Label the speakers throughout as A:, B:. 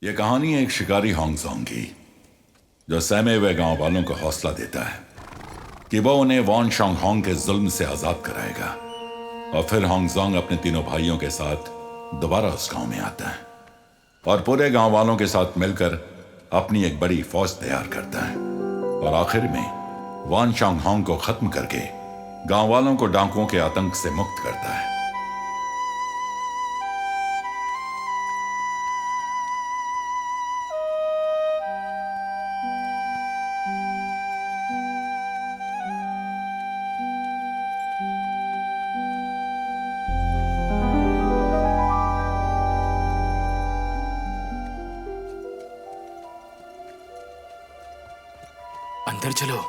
A: यह कहानी है एक शिकारी होंगजोंग की, जो सहमे हुए गांव वालों को हौसला देता है कि वो उन्हें वॉन शॉन्ग होंग के जुल्म से आजाद कराएगा। और फिर होंगजोंग अपने तीनों भाइयों के साथ दोबारा उस गांव में आता है और पूरे गांव वालों के साथ मिलकर अपनी एक बड़ी फौज तैयार करता है और आखिर में वॉन शॉन्ग होंग को खत्म करके गांव वालों को डाकुओं के आतंक से मुक्त करता है।
B: अंदर चलो।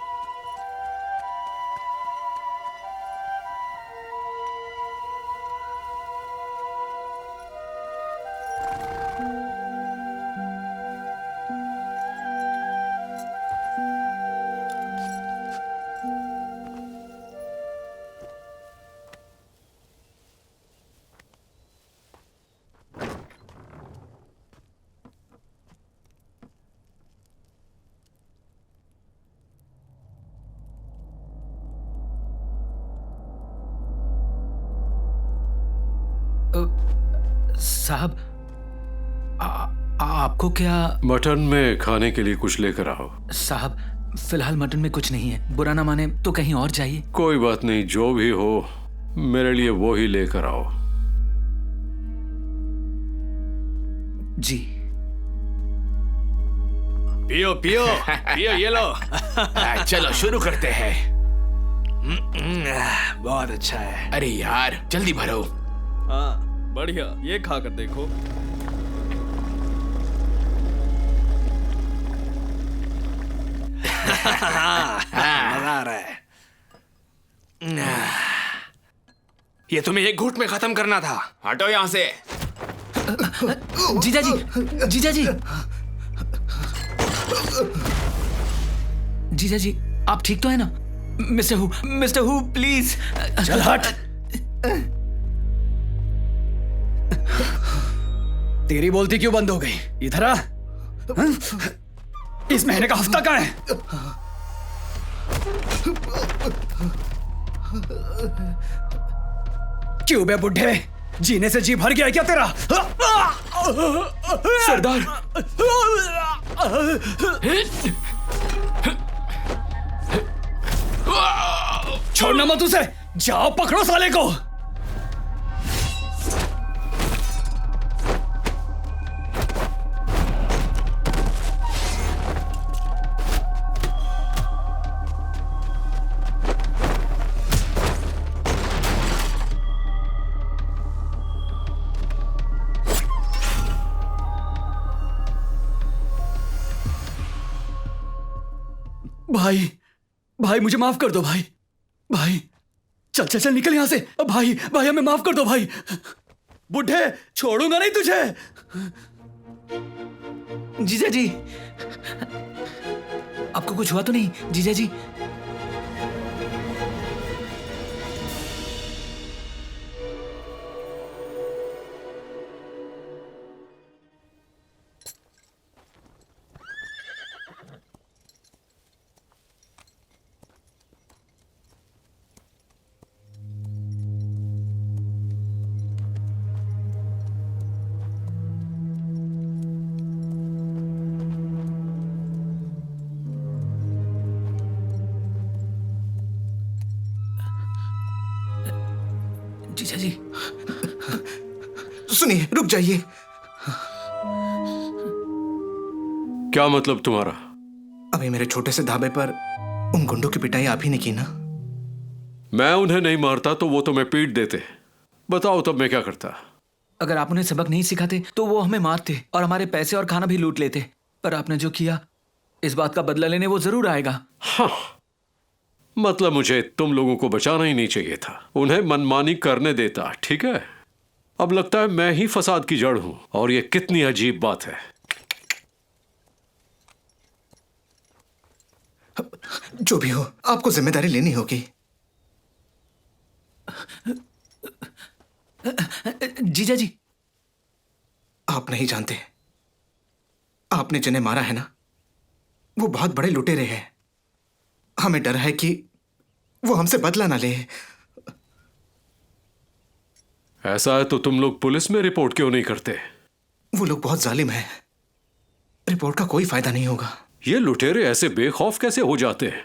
B: साहब, आपको क्या?
C: मटन में खाने के लिए कुछ लेकर आओ।
B: साहब, फिलहाल मटन में कुछ नहीं है। बुरा ना माने तो कहीं और चाहिए?
C: कोई बात नहीं, जो भी हो मेरे लिए वो ही लेकर आओ।
B: जी।
D: पियो पियो पियो, ये लो।
B: चलो शुरू करते हैं।
D: बहुत अच्छा है।
B: अरे यार, जल्दी भरो।
D: हाँ बढ़िया, ये खा कर देखो। मजा आ रहा है।
B: ये तुम्हें एक घूंट में खत्म करना था।
D: हटो यहाँ से।
B: जीजा जी, जीजा जी, जीजा जी, आप ठीक तो है ना? Mister who please.
D: चल हट। तेरी बोलती क्यों बंद हो गई? इधर आ। इस महीने का हफ्ता कहाँ है? क्यों बे बुढ़े, जीने से जी भर गया है क्या तेरा?
B: सरदार,
D: छोड़ना मत उसे। जाओ पकड़ो साले को। भाई मुझे माफ कर दो भाई। भाई चल चल चल, निकल यहां से। भाई हमें माफ कर दो भाई। बुढ़े, छोड़ूंगा नहीं तुझे।
B: जीजा जी, आपको कुछ हुआ तो नहीं? जीजा जी, जीजा जी,
E: सुनिए, रुक जाइए।
C: क्या मतलब तुम्हारा?
E: अभी मेरे छोटे से ढाबे पर उन गुंडों की पिटाई आप ही ने की ना?
C: मैं उन्हें नहीं मारता तो वो तुम्हें पीट देते। बताओ तब मैं क्या करता?
B: अगर आप उन्हें सबक नहीं सिखाते तो वो हमें मारते और हमारे पैसे और खाना भी लूट लेते। पर आपने जो किया, इस बात का बदला लेने वो जरूर आएगा।
C: हाँ, मतलब मुझे तुम लोगों को बचाना ही नहीं चाहिए था, उन्हें मनमानी करने देता। ठीक है, अब लगता है मैं ही फसाद की जड़ हूं, और ये कितनी अजीब बात है।
E: जो भी हो, आपको जिम्मेदारी लेनी होगी।
B: जीजा जी,
E: आप नहीं जानते, आपने जिन्हें मारा है ना, वो बहुत बड़े लुटेरे हैं। हमें डर है कि वो हमसे बदला ना ले।
C: ऐसा है तो तुम लोग पुलिस में रिपोर्ट क्यों नहीं करते?
E: वो लोग बहुत जालिम हैं। रिपोर्ट का कोई फायदा नहीं होगा।
C: ये लुटेरे ऐसे बेखौफ कैसे हो जाते हैं?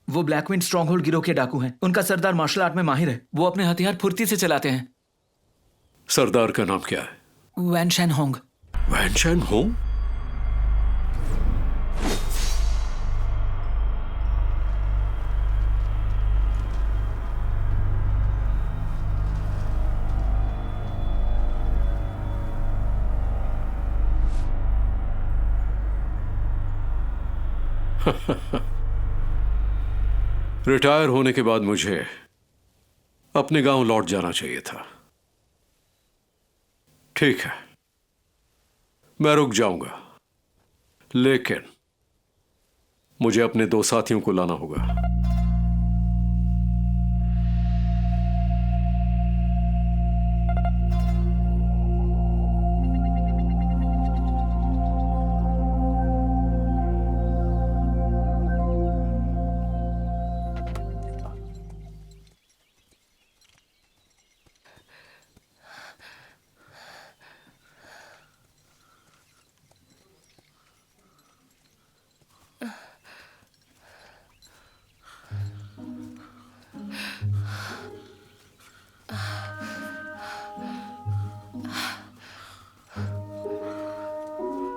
B: वो ब्लैकविंड स्ट्रॉन्गहोल्ड गिरोह के डाकू हैं। उनका सरदार मार्शल आर्ट में माहिर है। वो अपने हथियार फुर्ती से चलाते हैं।
C: सरदार का नाम क्या है?
B: वैन शैन होंग।
C: वैन शैन होंग? रिटायर होने के बाद मुझे अपने गांव लौट जाना चाहिए था। ठीक है, मैं रुक जाऊंगा, लेकिन मुझे अपने 2 साथियों को लाना होगा।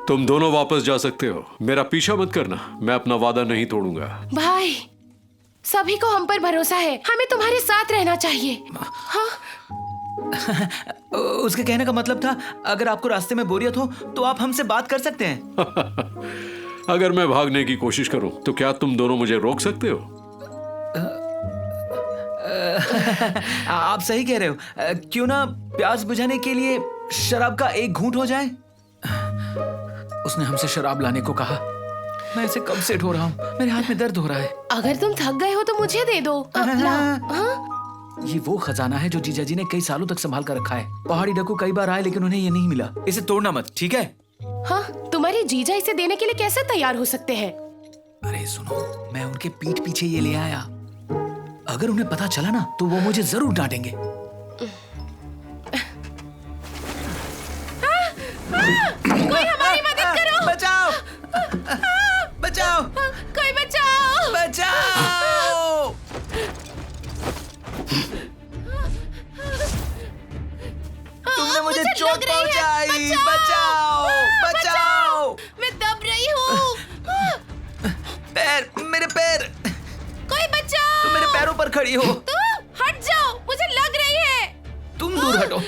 C: तुम दोनों वापस जा सकते हो। मेरा पीछा मत करना, मैं अपना वादा नहीं तोड़ूंगा।
F: भाई, सभी को हम पर भरोसा है। हमें तुम्हारे साथ रहना चाहिए। हाँ?
B: उसके कहने का मतलब था, अगर आपको रास्ते में बोरियत हो तो आप हमसे बात कर सकते हैं।
C: अगर मैं भागने की कोशिश करूं तो क्या तुम दोनों मुझे रोक सकते हो?
B: आप सही कह रहे हो। क्यों ना प्यास बुझाने के लिए शराब का एक घूंट हो जाए। उसने हमसे शराब लाने को कहा। मैं इसे कब से ढो रहा हूँ, मेरे हाथ में दर्द हो रहा है।
F: अगर तुम थक गए हो तो मुझे दे दो।
B: ये वो खजाना है जो जीजा जी ने कई सालों तक संभाल कर रखा है। पहाड़ी डाकू कई बार आए लेकिन उन्हें ये नहीं मिला। इसे तोड़ना मत, ठीक है?
F: हाँ, तुम्हारी जीजा इसे देने के लिए कैसे तैयार हो सकते हैं?
B: अरे सुनो, मैं उनके पीठ पीछे ये ले आया। अगर उन्हें पता चला ना तो वो मुझे जरूर डांटेंगे।
F: कोई हमारी मदद करो।
B: बचाओ! बचाओ!
F: कोई बचाओ!
B: बचाओ! तुमने मुझे चोट पहुंचाई। बचाओ! बचाओ!
F: मैं दब रही हूँ।
B: पैर, मेरे पैर!
F: कोई बचाओ!
B: तुम मेरे पैरों पर खड़ी हो।
F: हट जाओ, मुझे लग रही है।
B: तुम दूर हटो।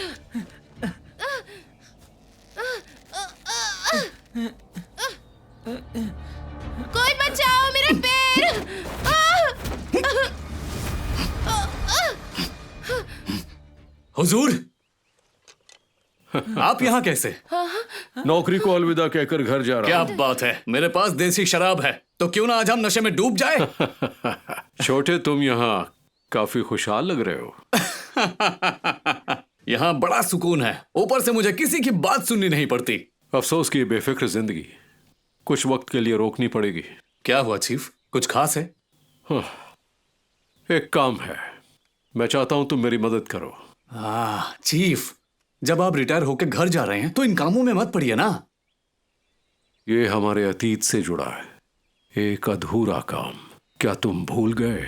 F: कोई बचाओ मेरे पैर!
D: हुजूर, आप यहाँ कैसे?
C: नौकरी को अलविदा कहकर घर जा रहा
D: क्या
C: हूं।
D: बात है, मेरे पास देसी शराब है, तो क्यों ना आज हम नशे में डूब जाए।
C: छोटे, तुम यहाँ काफी खुशहाल लग रहे हो।
D: यहाँ बड़ा सुकून है, ऊपर से मुझे किसी की बात सुननी नहीं पड़ती।
C: अफसोस की बेफिक्र जिंदगी कुछ वक्त के लिए रोकनी पड़ेगी।
D: क्या हुआ चीफ, कुछ खास है?
C: एक काम है, मैं चाहता हूं तुम मेरी मदद करो।
D: चीफ, जब आप रिटायर होकर घर जा रहे हैं तो इन कामों में मत पड़िए ना।
C: ये हमारे अतीत से जुड़ा है, एक अधूरा काम। क्या तुम भूल गए?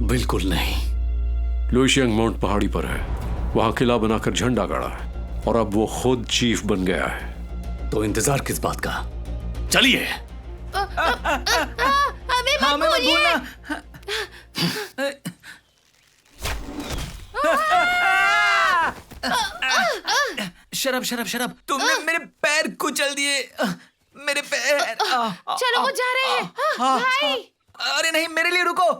D: बिल्कुल नहीं।
C: लुइशियांग माउंट पहाड़ी पर है, वहां किला बनाकर झंडा गाड़ा है और अब वो खुद चीफ बन गया है।
D: तो इंतजार किस बात का? चलिए।
F: हमें मत
B: हमें मत
F: भूलिए।
B: भूलना। शराब शराब शराब, तुमने मेरे पैर कुचल दिए। मेरे पैर।
F: चलो, वो जा रहे हैं। भाई,
B: अरे नहीं, मेरे लिए रुको।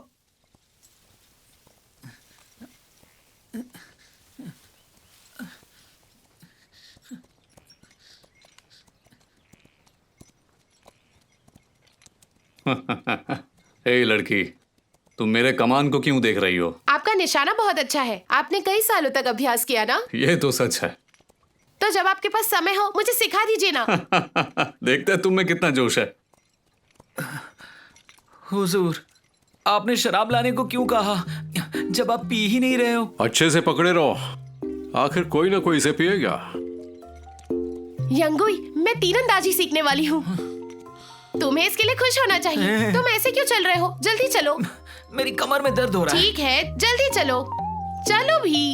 D: ए लड़की, तुम मेरे कमान को क्यों देख रही हो?
F: आपका निशाना बहुत अच्छा है। आपने कई सालों तक अभ्यास किया ना?
D: ये तो सच है।
F: तो जब आपके पास समय हो मुझे सिखा दीजिए ना।
D: देखते हैं तुम में कितना जोश है।
B: हुजूर, आपने शराब लाने को क्यों कहा जब आप पी ही नहीं रहे हो?
C: अच्छे से पकड़े रहो, आखिर कोई ना कोई इसे पिएगा।
F: यंगुई, मैं तीरंदाजी सीखने वाली हूँ। तुम्हें इसके लिए खुश होना चाहिए। तुम ऐसे क्यों चल रहे हो? जल्दी चलो।
B: मेरी कमर में दर्द हो रहा है।
F: ठीक है, जल्दी चलो। चलो भी।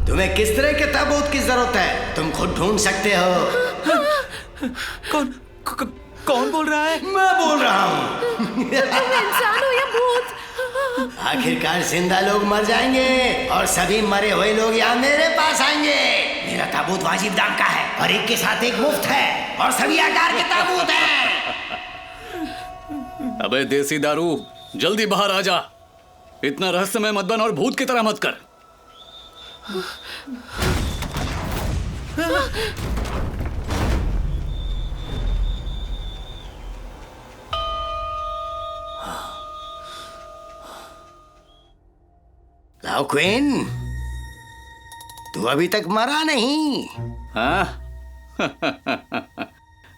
G: तुम्हें किस तरह के ताबूत की जरूरत है? तुम खुद ढूंढ सकते हो।
B: कौन बोल रहा है?
G: मैं बोल रहा हूँ।
F: तुम इंसान हो या भूत?
G: आखिरकार जिंदा लोग मर जाएंगे और सभी मरे हुए लोग यहाँ मेरे पास आएंगे। मेरा ताबूत वाजिब दाम का है और एक के साथ एक मुफ्त है और सभी आकार के ताबूत हैं।
D: अबे देसी दारू, जल्दी बाहर आ जा। इतना रहस्यमय मत बन और भूत की तरह मत कर।
G: लाओ क्वीन, तू अभी तक मरा नहीं।
D: हाँ?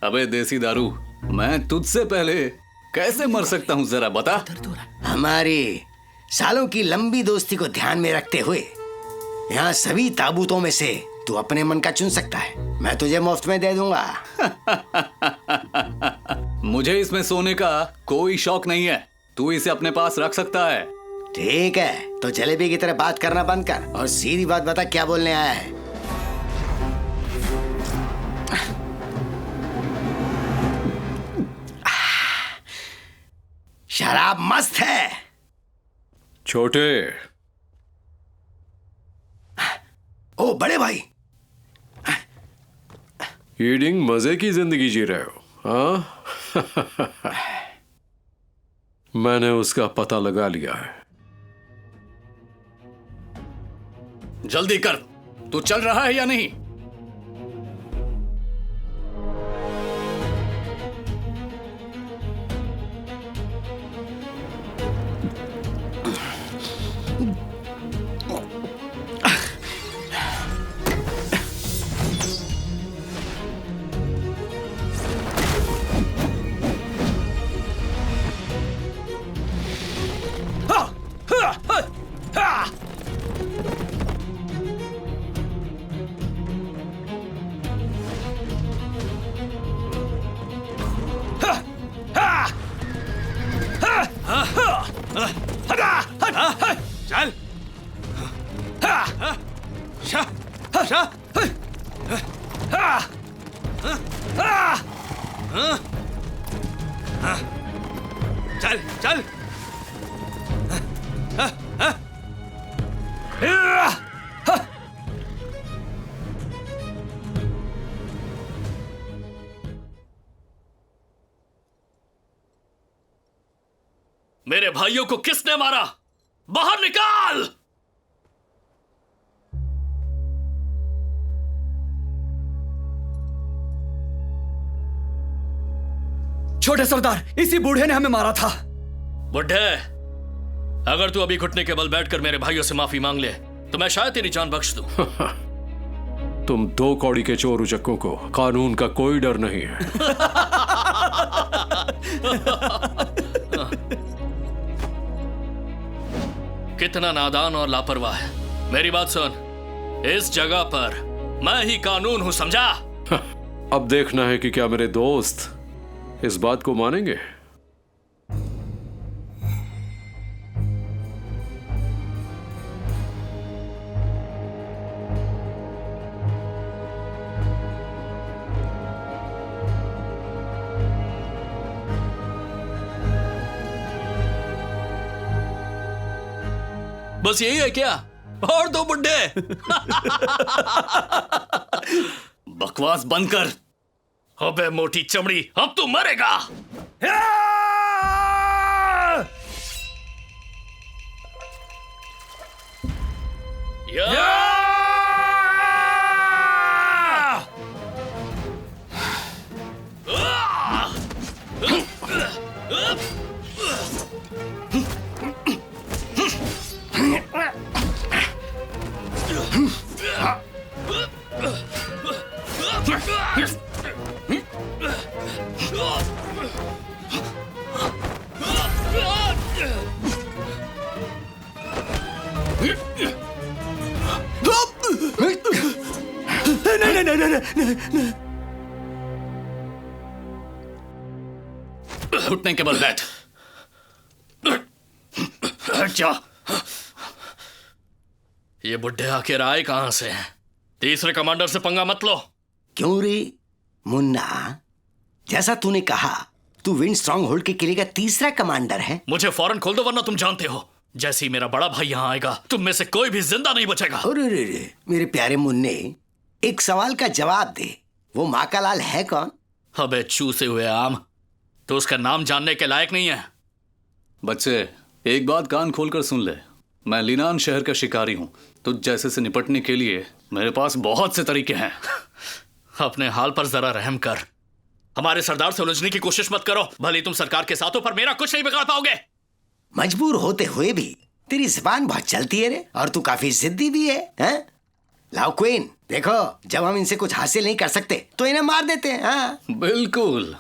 D: अबे देसी दारू, मैं तुझसे पहले कैसे मर सकता हूँ जरा बता।
G: हमारी सालों की लंबी दोस्ती को ध्यान में रखते हुए यहाँ सभी ताबूतों में से तू अपने मन का चुन सकता है। मैं तुझे मुफ्त में दे दूंगा।
D: मुझे इसमें सोने का कोई शौक नहीं है। तू इसे अपने पास रख सकता है।
G: ठीक है, तो जलेबी की तरह बात करना बंद कर और सीधी बात बता, क्या बोलने आया है? शराब मस्त है।
C: छोटे,
G: ओ बड़े भाई,
C: ईडिंग मजे की जिंदगी जी रहे हो, हाँ? मैंने उसका पता लगा लिया है।
D: जल्दी कर, तू चल रहा है या नहीं?
B: चल। चल चल।
H: मेरे भाइयों को किसने मारा? बाहर निकाल!
D: छोटे सरदार, इसी बूढ़े ने हमें मारा था।
H: बुढ़े, अगर तू अभी घुटने के बल बैठकर मेरे भाइयों से माफी मांग ले तो मैं शायद तेरी जान बख्श दूं।
C: तुम दो कौड़ी के चोर उचक्कों को कानून का कोई डर नहीं है।
H: कितना नादान और लापरवाह है। मेरी बात सुन, इस जगह पर मैं ही कानून हूं, समझा?
C: अब देखना है कि क्या मेरे दोस्त इस बात को मानेंगे।
H: बस यही है क्या? और दो बुड्ढे।
D: बकवास बंद कर।
H: अबे मोटी चमड़ी, अब तू मरेगा।
D: नहीं।
H: घुटने के बल बैठ। जा। ये बुड्ढे आखिर आए कहां से? तीसरे कमांडर से पंगा मत लो।
G: क्यों रे मुन्ना, जैसा तूने कहा तू विंड स्ट्रॉन्ग होल्ड के किले का तीसरा कमांडर है।
H: मुझे फौरन खोल दो वरना तुम जानते हो जैसे ही मेरा बड़ा भाई यहां आएगा तुम में से कोई भी जिंदा नहीं बचेगा।
G: अरे रे, मेरे प्यारे मुन्ने, एक सवाल का जवाब दे, वो माँ का लाल है कौन?
H: अबे चूसे हुए आम, तो उसका नाम जानने के लायक नहीं है।
D: बच्चे, एक बात कान खोलकर सुन ले। मैं लिनान शहर का शिकारी हूं। तुझ जैसे से निपटने के लिए मेरे पास बहुत से तरीके हैं।
H: अपने हाल पर जरा रहम कर। हमारे सरदार से उलझने की कोशिश मत करो। भले तुम सरकार के साथ हो पर मेरा कुछ नहीं बिगाड़ पाओगे।
G: मजबूर होते हुए भी तेरी जुबान बहुत चलती है रे, और तू काफी जिद्दी भी है, हैं? लाओ क्वीन, देखो जब हम इनसे कुछ हासिल नहीं कर सकते तो इन्हें मार देते हैं। हाँ?
D: बिल्कुल।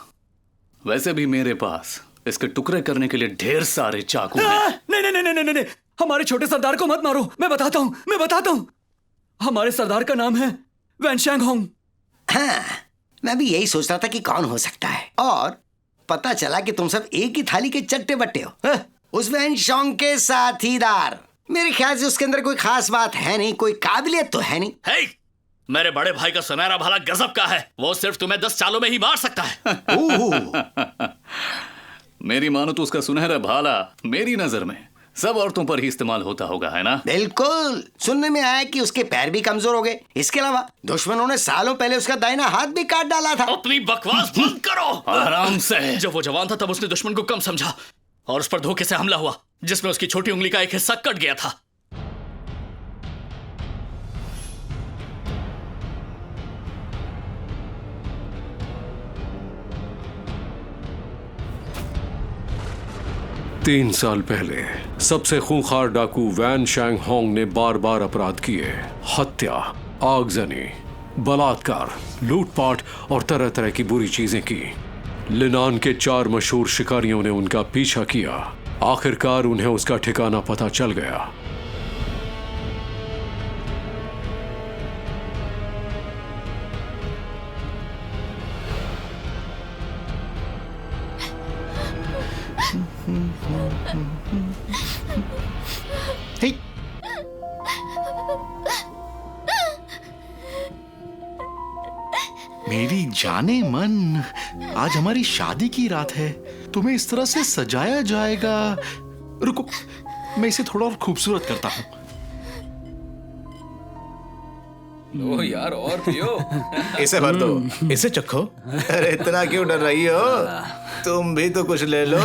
D: वैसे भी मेरे पास इसके टुकड़े करने के लिए ढेर सारे चाकू हैं।
E: नहीं, हमारे छोटे सरदार को मत मारो। मैं बताता हूँ। हमारे सरदार का नाम है वैन शैंग होंग।
G: हाँ, मैं भी यही सोच रहा था कि कौन हो सकता है, और पता चला कि तुम सब एक ही थाली के चट्टे बट्टे हो। हाँ? उस वैन शॉन्ग के साथीदार। मेरे ख्याल से उसके अंदर कोई खास बात है नहीं, कोई काबिलियत तो है नहीं।
H: हे, मेरे बड़े भाई का सुनहरा भाला गजब का है। वो सिर्फ तुम्हें 10 चालों में ही मार सकता है।
D: मेरी मानो तो उसका सुनहरा भाला मेरी नजर में सब औरतों पर ही इस्तेमाल होता होगा, है ना?
G: बिल्कुल। सुनने में आया कि उसके पैर भी कमजोर हो गए। इसके अलावा दुश्मनों ने सालों पहले उसका दाहिना हाथ भी काट डाला था।
H: अपनी बकवास बंद करो।
D: आराम से।
H: जब वो जवान था तब उसने दुश्मन को कम समझा और उस पर धोखे से हमला हुआ जिसमें उसकी छोटी उंगली का एक हिस्सा कट गया था।
C: तीन साल पहले सबसे खूंखार डाकू वैन शैंग होंग ने बार बार अपराध किए। हत्या, आगजनी, बलात्कार, लूटपाट और तरह तरह की बुरी चीजें की। लिनान के 4 मशहूर शिकारियों ने उनका पीछा किया। आखिरकार उन्हें उसका ठिकाना पता चल गया।
E: हे, मेरी जाने मन, आज हमारी शादी की रात है। तुम्हें इस तरह से सजाया जाएगा। रुको, मैं इसे थोड़ा और खूबसूरत करता हूँ।
B: लो यार, और पियो।
E: इसे भर दो, इसे चखो। अरे इतना क्यों डर रही हो? तुम भी तो कुछ ले लो।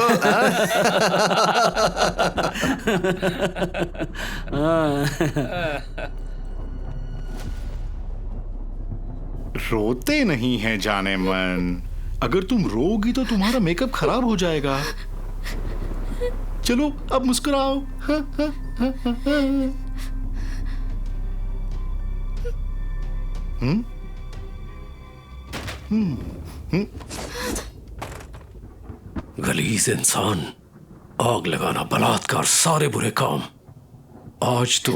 E: रोते नहीं है जाने मन। अगर तुम रोगी तो तुम्हारा मेकअप खराब हो जाएगा। चलो अब मुस्कुराओ।
C: गलीज इंसान, आग लगाना, बलात्कार, सारे बुरे काम। आज तो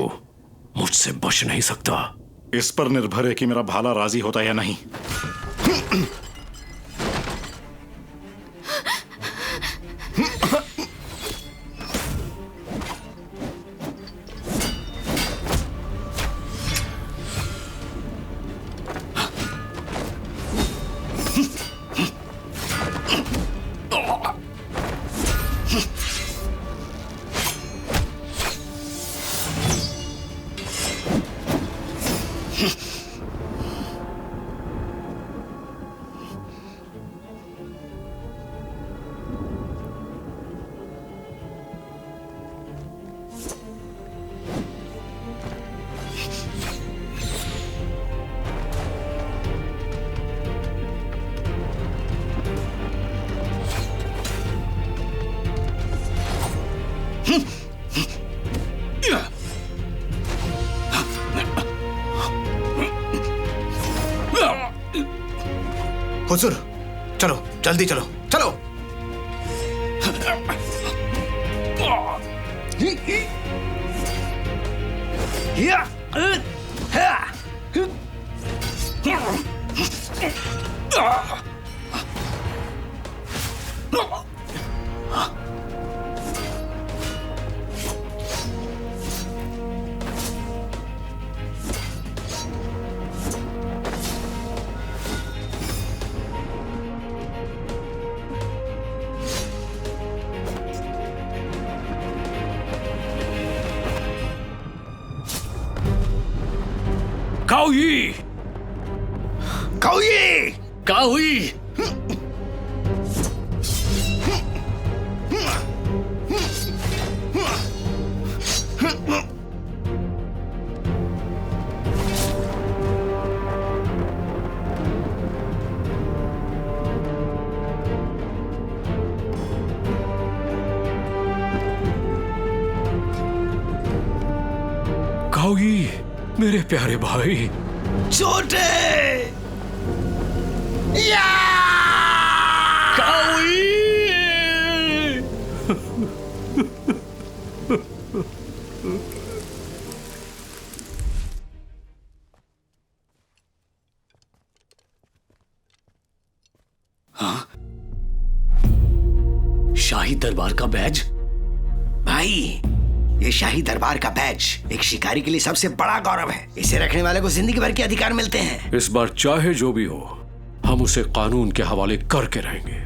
C: मुझसे बच नहीं सकता।
I: इस पर निर्भर है कि मेरा भाला राजी होता या नहीं।
J: हुजूर, चलो जल्दी चलो चलो।
C: काओई!
J: काओई!
H: काओई!
C: काओई, मेरे प्यारे भाई।
J: छोटे
H: शाही दरबार का बैज?
G: भाई, ये शाही दरबार का बैज एक शिकारी के लिए सबसे बड़ा गौरव है। इसे रखने वाले को जिंदगी भर के अधिकार मिलते हैं।
C: इस बार चाहे जो भी हो, हम उसे कानून के हवाले करके रहेंगे।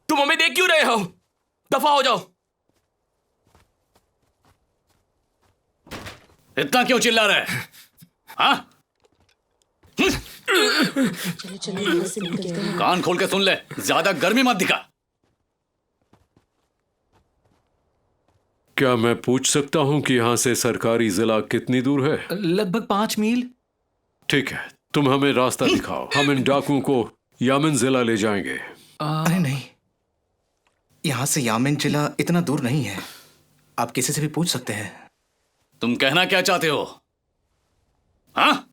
B: तुम हमें देख क्यों रहे हो? दफा हो जाओ।
H: इतना क्यों चिल्ला रहे हैं? हाँ? कान खोल के सुन ले, ज्यादा गर्मी मत दिखा।
C: क्या मैं पूछ सकता हूं कि यहां से सरकारी जिला कितनी दूर है?
B: लगभग 5 मील।
C: ठीक है, तुम हमें रास्ता दिखाओ। हम इन डाकुओं को यामिन जिला ले जाएंगे।
J: अरे नहीं, यहां से यामिन जिला इतना दूर नहीं है। आप किसी से भी पूछ सकते हैं।
H: तुम कहना क्या चाहते हो? हाँ?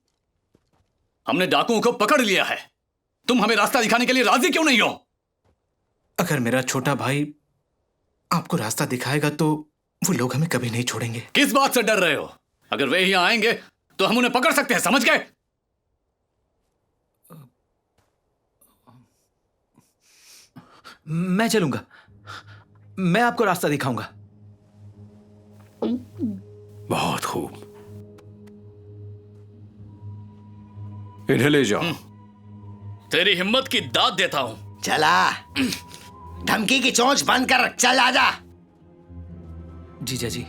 H: हमने डाकुओं को पकड़ लिया है, तुम हमें रास्ता दिखाने के लिए राजी क्यों नहीं हो?
J: अगर मेरा छोटा भाई आपको रास्ता दिखाएगा तो वो लोग हमें कभी नहीं छोड़ेंगे।
H: किस बात से डर रहे हो? अगर वे यहां आएंगे तो हम उन्हें पकड़ सकते हैं, समझ गए?
B: मैं चलूंगा, मैं आपको रास्ता दिखाऊंगा।
C: बहुत खूब, इन्हें ले जाओ।
H: तेरी हिम्मत की दाद देता हूं।
G: चला, धमकी की चोंच बंद कर, चल आजा।
B: जीजा जी,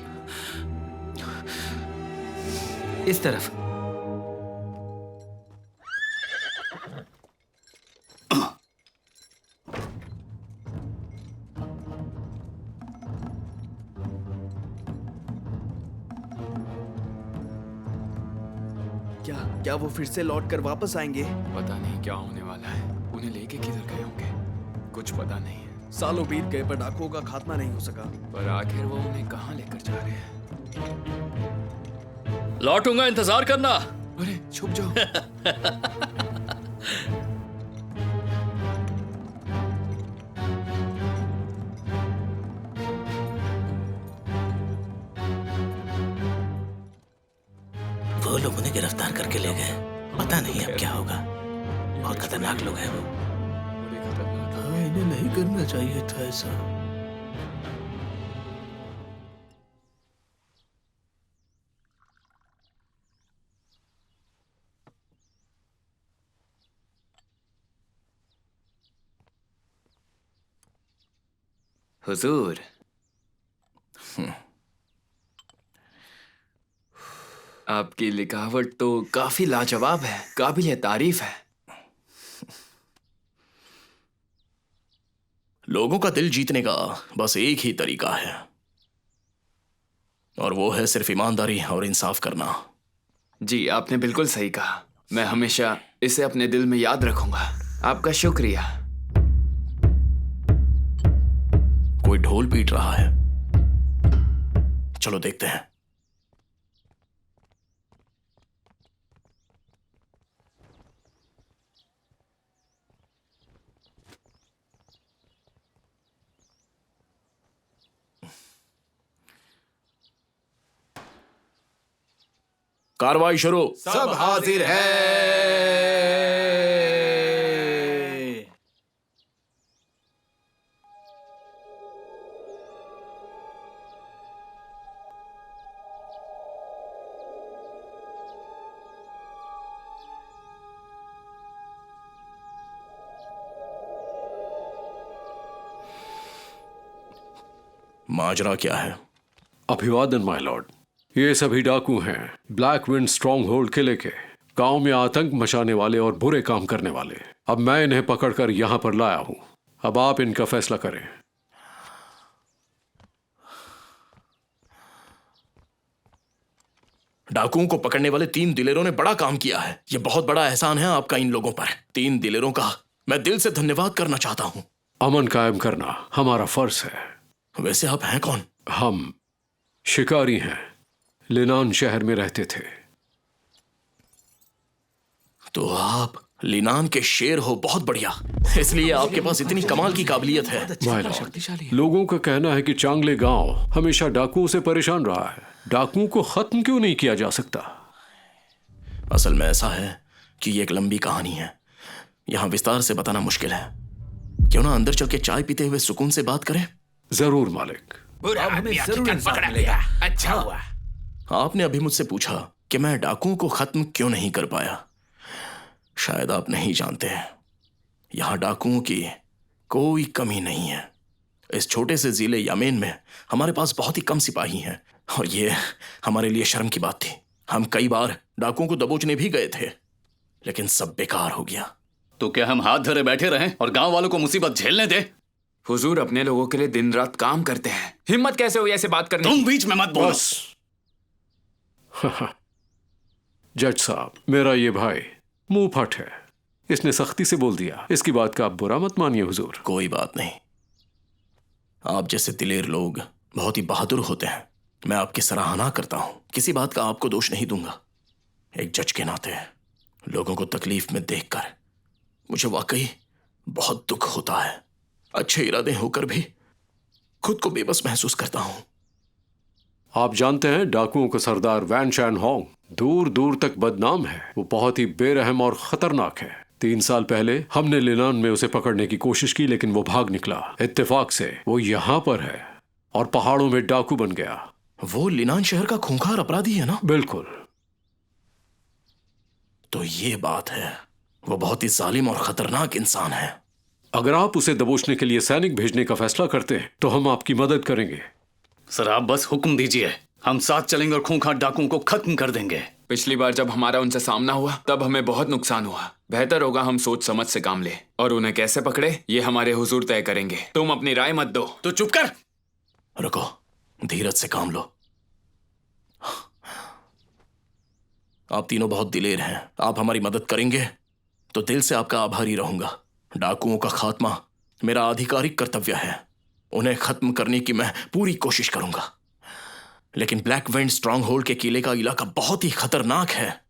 B: इस तरफ।
D: क्या वो फिर से लौट कर वापस आएंगे?
B: पता नहीं क्या होने वाला है। उन्हें लेके किधर गए होंगे, कुछ पता नहीं है।
D: सालों बीत गए पर डाकुओं का खात्मा नहीं हो सका।
B: पर आखिर वो उन्हें कहाँ लेकर जा रहे हैं?
H: लौटूंगा, इंतजार करना।
B: अरे छुप जाओ।
J: वो लोग उन्हें गिरफ्तार करके ले गए। पता नहीं अब क्या होगा। बहुत खतरनाक लोग हैं वो। हाँ, इन्हें नहीं करना चाहिए था ऐसा।
B: हुजूर, आपकी लिखावट तो काफी लाजवाब है, काबिल तारीफ है।
J: लोगों का दिल जीतने का बस एक ही तरीका है, और वो है सिर्फ ईमानदारी और इंसाफ करना।
B: जी, आपने बिल्कुल सही कहा। मैं हमेशा इसे अपने दिल में याद रखूंगा। आपका शुक्रिया।
J: कोई ढोल पीट रहा है, चलो देखते हैं। कार्रवाई शुरू।
B: सब हाजिर है।
J: माजरा क्या है?
C: अभिवादन माय लॉर्ड। ये सभी डाकू हैं, ब्लैक विंड स्ट्रॉन्ग होल्ड किले के, गांव में आतंक मचाने वाले और बुरे काम करने वाले। अब मैं इन्हें पकड़कर यहां पर लाया हूं। अब आप इनका फैसला करें।
J: डाकुओं को पकड़ने वाले 3 दिलेरों ने बड़ा काम किया है। यह बहुत बड़ा एहसान है आपका इन लोगों पर। 3 दिलेरों का मैं दिल से धन्यवाद करना चाहता हूं।
C: अमन कायम करना हमारा फर्ज है।
J: वैसे आप हैं कौन?
C: हम शिकारी हैं, लिनान शहर में रहते थे।
J: तो आप लिनान के शेर हो, बहुत बढ़िया। इसलिए आपके पास इतनी कमाल की काबिलियत है।
C: माय लॉर्ड, लोगों का कहना है कि चांगले गांव हमेशा डाकुओं से परेशान रहा है। डाकुओं को खत्म क्यों नहीं किया जा सकता?
J: असल में ऐसा है कि ये एक लंबी कहानी है, यहां विस्तार से बताना मुश्किल है। क्यों ना अंदर चल के चाय पीते हुए सुकून से बात करें?
C: जरूर मालिक।
B: अब हमें जरूर इंसाफ मिलेगा। अच्छा हुआ।
J: आपने अभी मुझसे पूछा कि मैं डाकुओं को खत्म क्यों नहीं कर पाया। शायद आप नहीं जानते हैं, यहां डाकुओं की कोई कमी नहीं है। इस छोटे से जिले यमेन में हमारे पास बहुत ही कम सिपाही हैं, और ये हमारे लिए शर्म की बात थी। हम कई बार डाकुओं को दबोचने भी गए थे, लेकिन सब बेकार हो गया।
H: तो क्या हम हाथ धरे बैठे रहें और गांव वालों को मुसीबत झेलने दें?
B: हुजूर अपने लोगों के लिए दिन रात काम करते हैं। हिम्मत कैसे हुई ऐसे बात करने की?
H: तुम बीच में मत बोलो।
C: जज साहब, मेरा ये भाई मुंह फट है, इसने सख्ती से बोल दिया। इसकी बात का आप बुरा मत मानिए हुजूर।
J: कोई बात नहीं, आप जैसे दिलेर लोग बहुत ही बहादुर होते हैं। मैं आपकी सराहना करता हूं, किसी बात का आपको दोष नहीं दूंगा। एक जज के नाते लोगों को तकलीफ में देखकर मुझे वाकई बहुत दुख होता है। अच्छे इरादे होकर भी खुद को बेबस महसूस करता हूं।
C: आप जानते हैं, डाकुओं का सरदार वैन शैन होंग दूर दूर तक बदनाम है। वो बहुत ही बेरहम और खतरनाक है। 3 साल पहले हमने लिनान में उसे पकड़ने की कोशिश की, लेकिन वो भाग निकला। इत्तेफाक से वो यहाँ पर है और पहाड़ों में डाकू बन गया।
J: वो लिनान शहर का खूंखार अपराधी है ना?
C: बिल्कुल।
J: तो ये बात है, वो बहुत ही जालिम और खतरनाक इंसान है।
C: अगर आप उसे दबोचने के लिए सैनिक भेजने का फैसला करते हैं तो हम आपकी मदद करेंगे।
H: सर आप बस हुक्म दीजिए, हम साथ चलेंगे और खूंखार डाकुओं को खत्म कर देंगे।
B: पिछली बार जब हमारा उनसे सामना हुआ तब हमें बहुत नुकसान हुआ। बेहतर होगा हम सोच समझ से काम लें, और उन्हें कैसे पकड़े ये हमारे हुजूर तय करेंगे। तुम अपनी राय मत दो।
H: तो चुप कर।
J: रुको, धीरज से काम लो। आप तीनों बहुत दिलेर हैं। आप हमारी मदद करेंगे तो दिल से आपका आभारी रहूंगा। डाकुओं का खात्मा मेरा आधिकारिक कर्तव्य है। उन्हें खत्म करने की मैं पूरी कोशिश करूंगा। लेकिन ब्लैक विंड स्ट्रॉन्ग होल्ड के किले का इलाका बहुत ही खतरनाक है।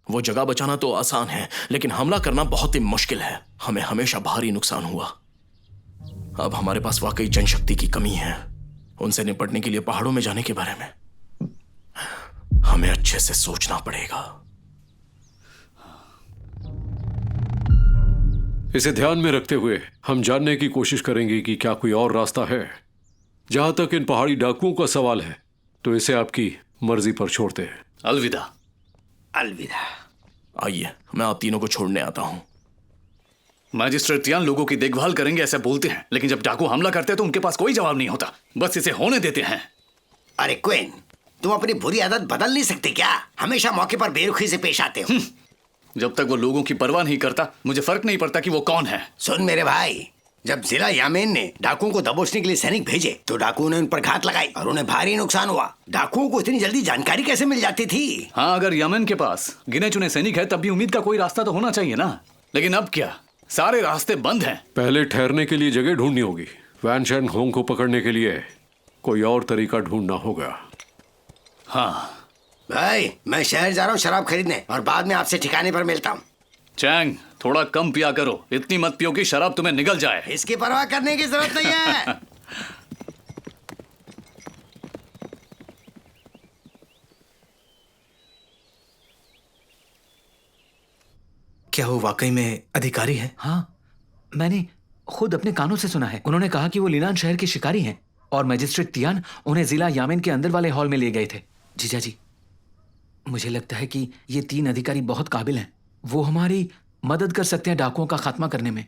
J: वो जगह बचाना तो आसान है, लेकिन हमला करना बहुत ही मुश्किल है। हमें हमेशा भारी नुकसान हुआ। अब हमारे पास वाकई जनशक्ति की कमी है। उनसे निपटने के लिए पहाड़ों में जाने के बारे में हमें अच्छे से सोचना पड़ेगा।
C: इसे ध्यान में रखते हुए हम जानने की कोशिश करेंगे कि क्या कोई और रास्ता है। जहां तक इन पहाड़ी डाकुओं का सवाल है तो इसे आपकी मर्जी पर छोड़ते हैं।
H: अलविदा।
G: अलविदा।
J: आइए, मैं आप तीनों को छोड़ने आता हूं।
H: मैजिस्ट्रेट तियान लोगों की देखभाल करेंगे ऐसा बोलते हैं, लेकिन जब डाकू हमला करते हैं तो उनके पास कोई जवाब नहीं होता, बस इसे होने देते हैं।
G: अरे क्वीन, तुम अपनी बुरी आदत बदल नहीं सकते क्या? हमेशा मौके पर बेरुखी से पेश आते हो।
H: जब तक वो लोगों की परवाह नहीं करता मुझे फर्क नहीं पड़ता कि वो कौन है।
G: सुन मेरे भाई, जब जिला यामेन ने डाकुओं को दबोचने के लिए सैनिक भेजे तो डाकुओं ने उन पर घात लगाई और उन्हें भारी नुकसान हुआ। डाकुओं को इतनी जल्दी जानकारी कैसे मिल जाती थी?
H: हाँ, अगर यमन के पास गिने चुने सैनिक है तब भी उम्मीद का कोई रास्ता तो होना चाहिए ना। लेकिन अब क्या, सारे रास्ते बंद हैं।
C: पहले ठहरने के लिए जगह ढूंढनी होगी। वैन शैंग होंग को पकड़ने के लिए कोई और तरीका ढूंढना होगा।
H: हाँ
G: भाई, मैं शहर जा रहा हूँ शराब खरीदने और बाद में आपसे ठिकाने पर मिलता हूँ।
H: चैंग, थोड़ा कम पिया करो, इतनी मत पियो कि शराब तुम्हें निगल जाए।
G: इसकी परवाह करने की जरूरत नहीं है।
J: क्या वो वाकई में अधिकारी है?
B: हाँ, मैंने खुद अपने कानों से सुना है। उन्होंने कहा कि वो लिनान शहर के शिकारी हैं और मैजिस्ट्रेट तियान उन्हें जिला यामेन के अंदर वाले हॉल में ले गए थे। जीजा जी, मुझे लगता है कि ये 3 अधिकारी बहुत काबिल हैं। वो हमारी मदद कर सकते हैं डाकुओं का खात्मा करने में।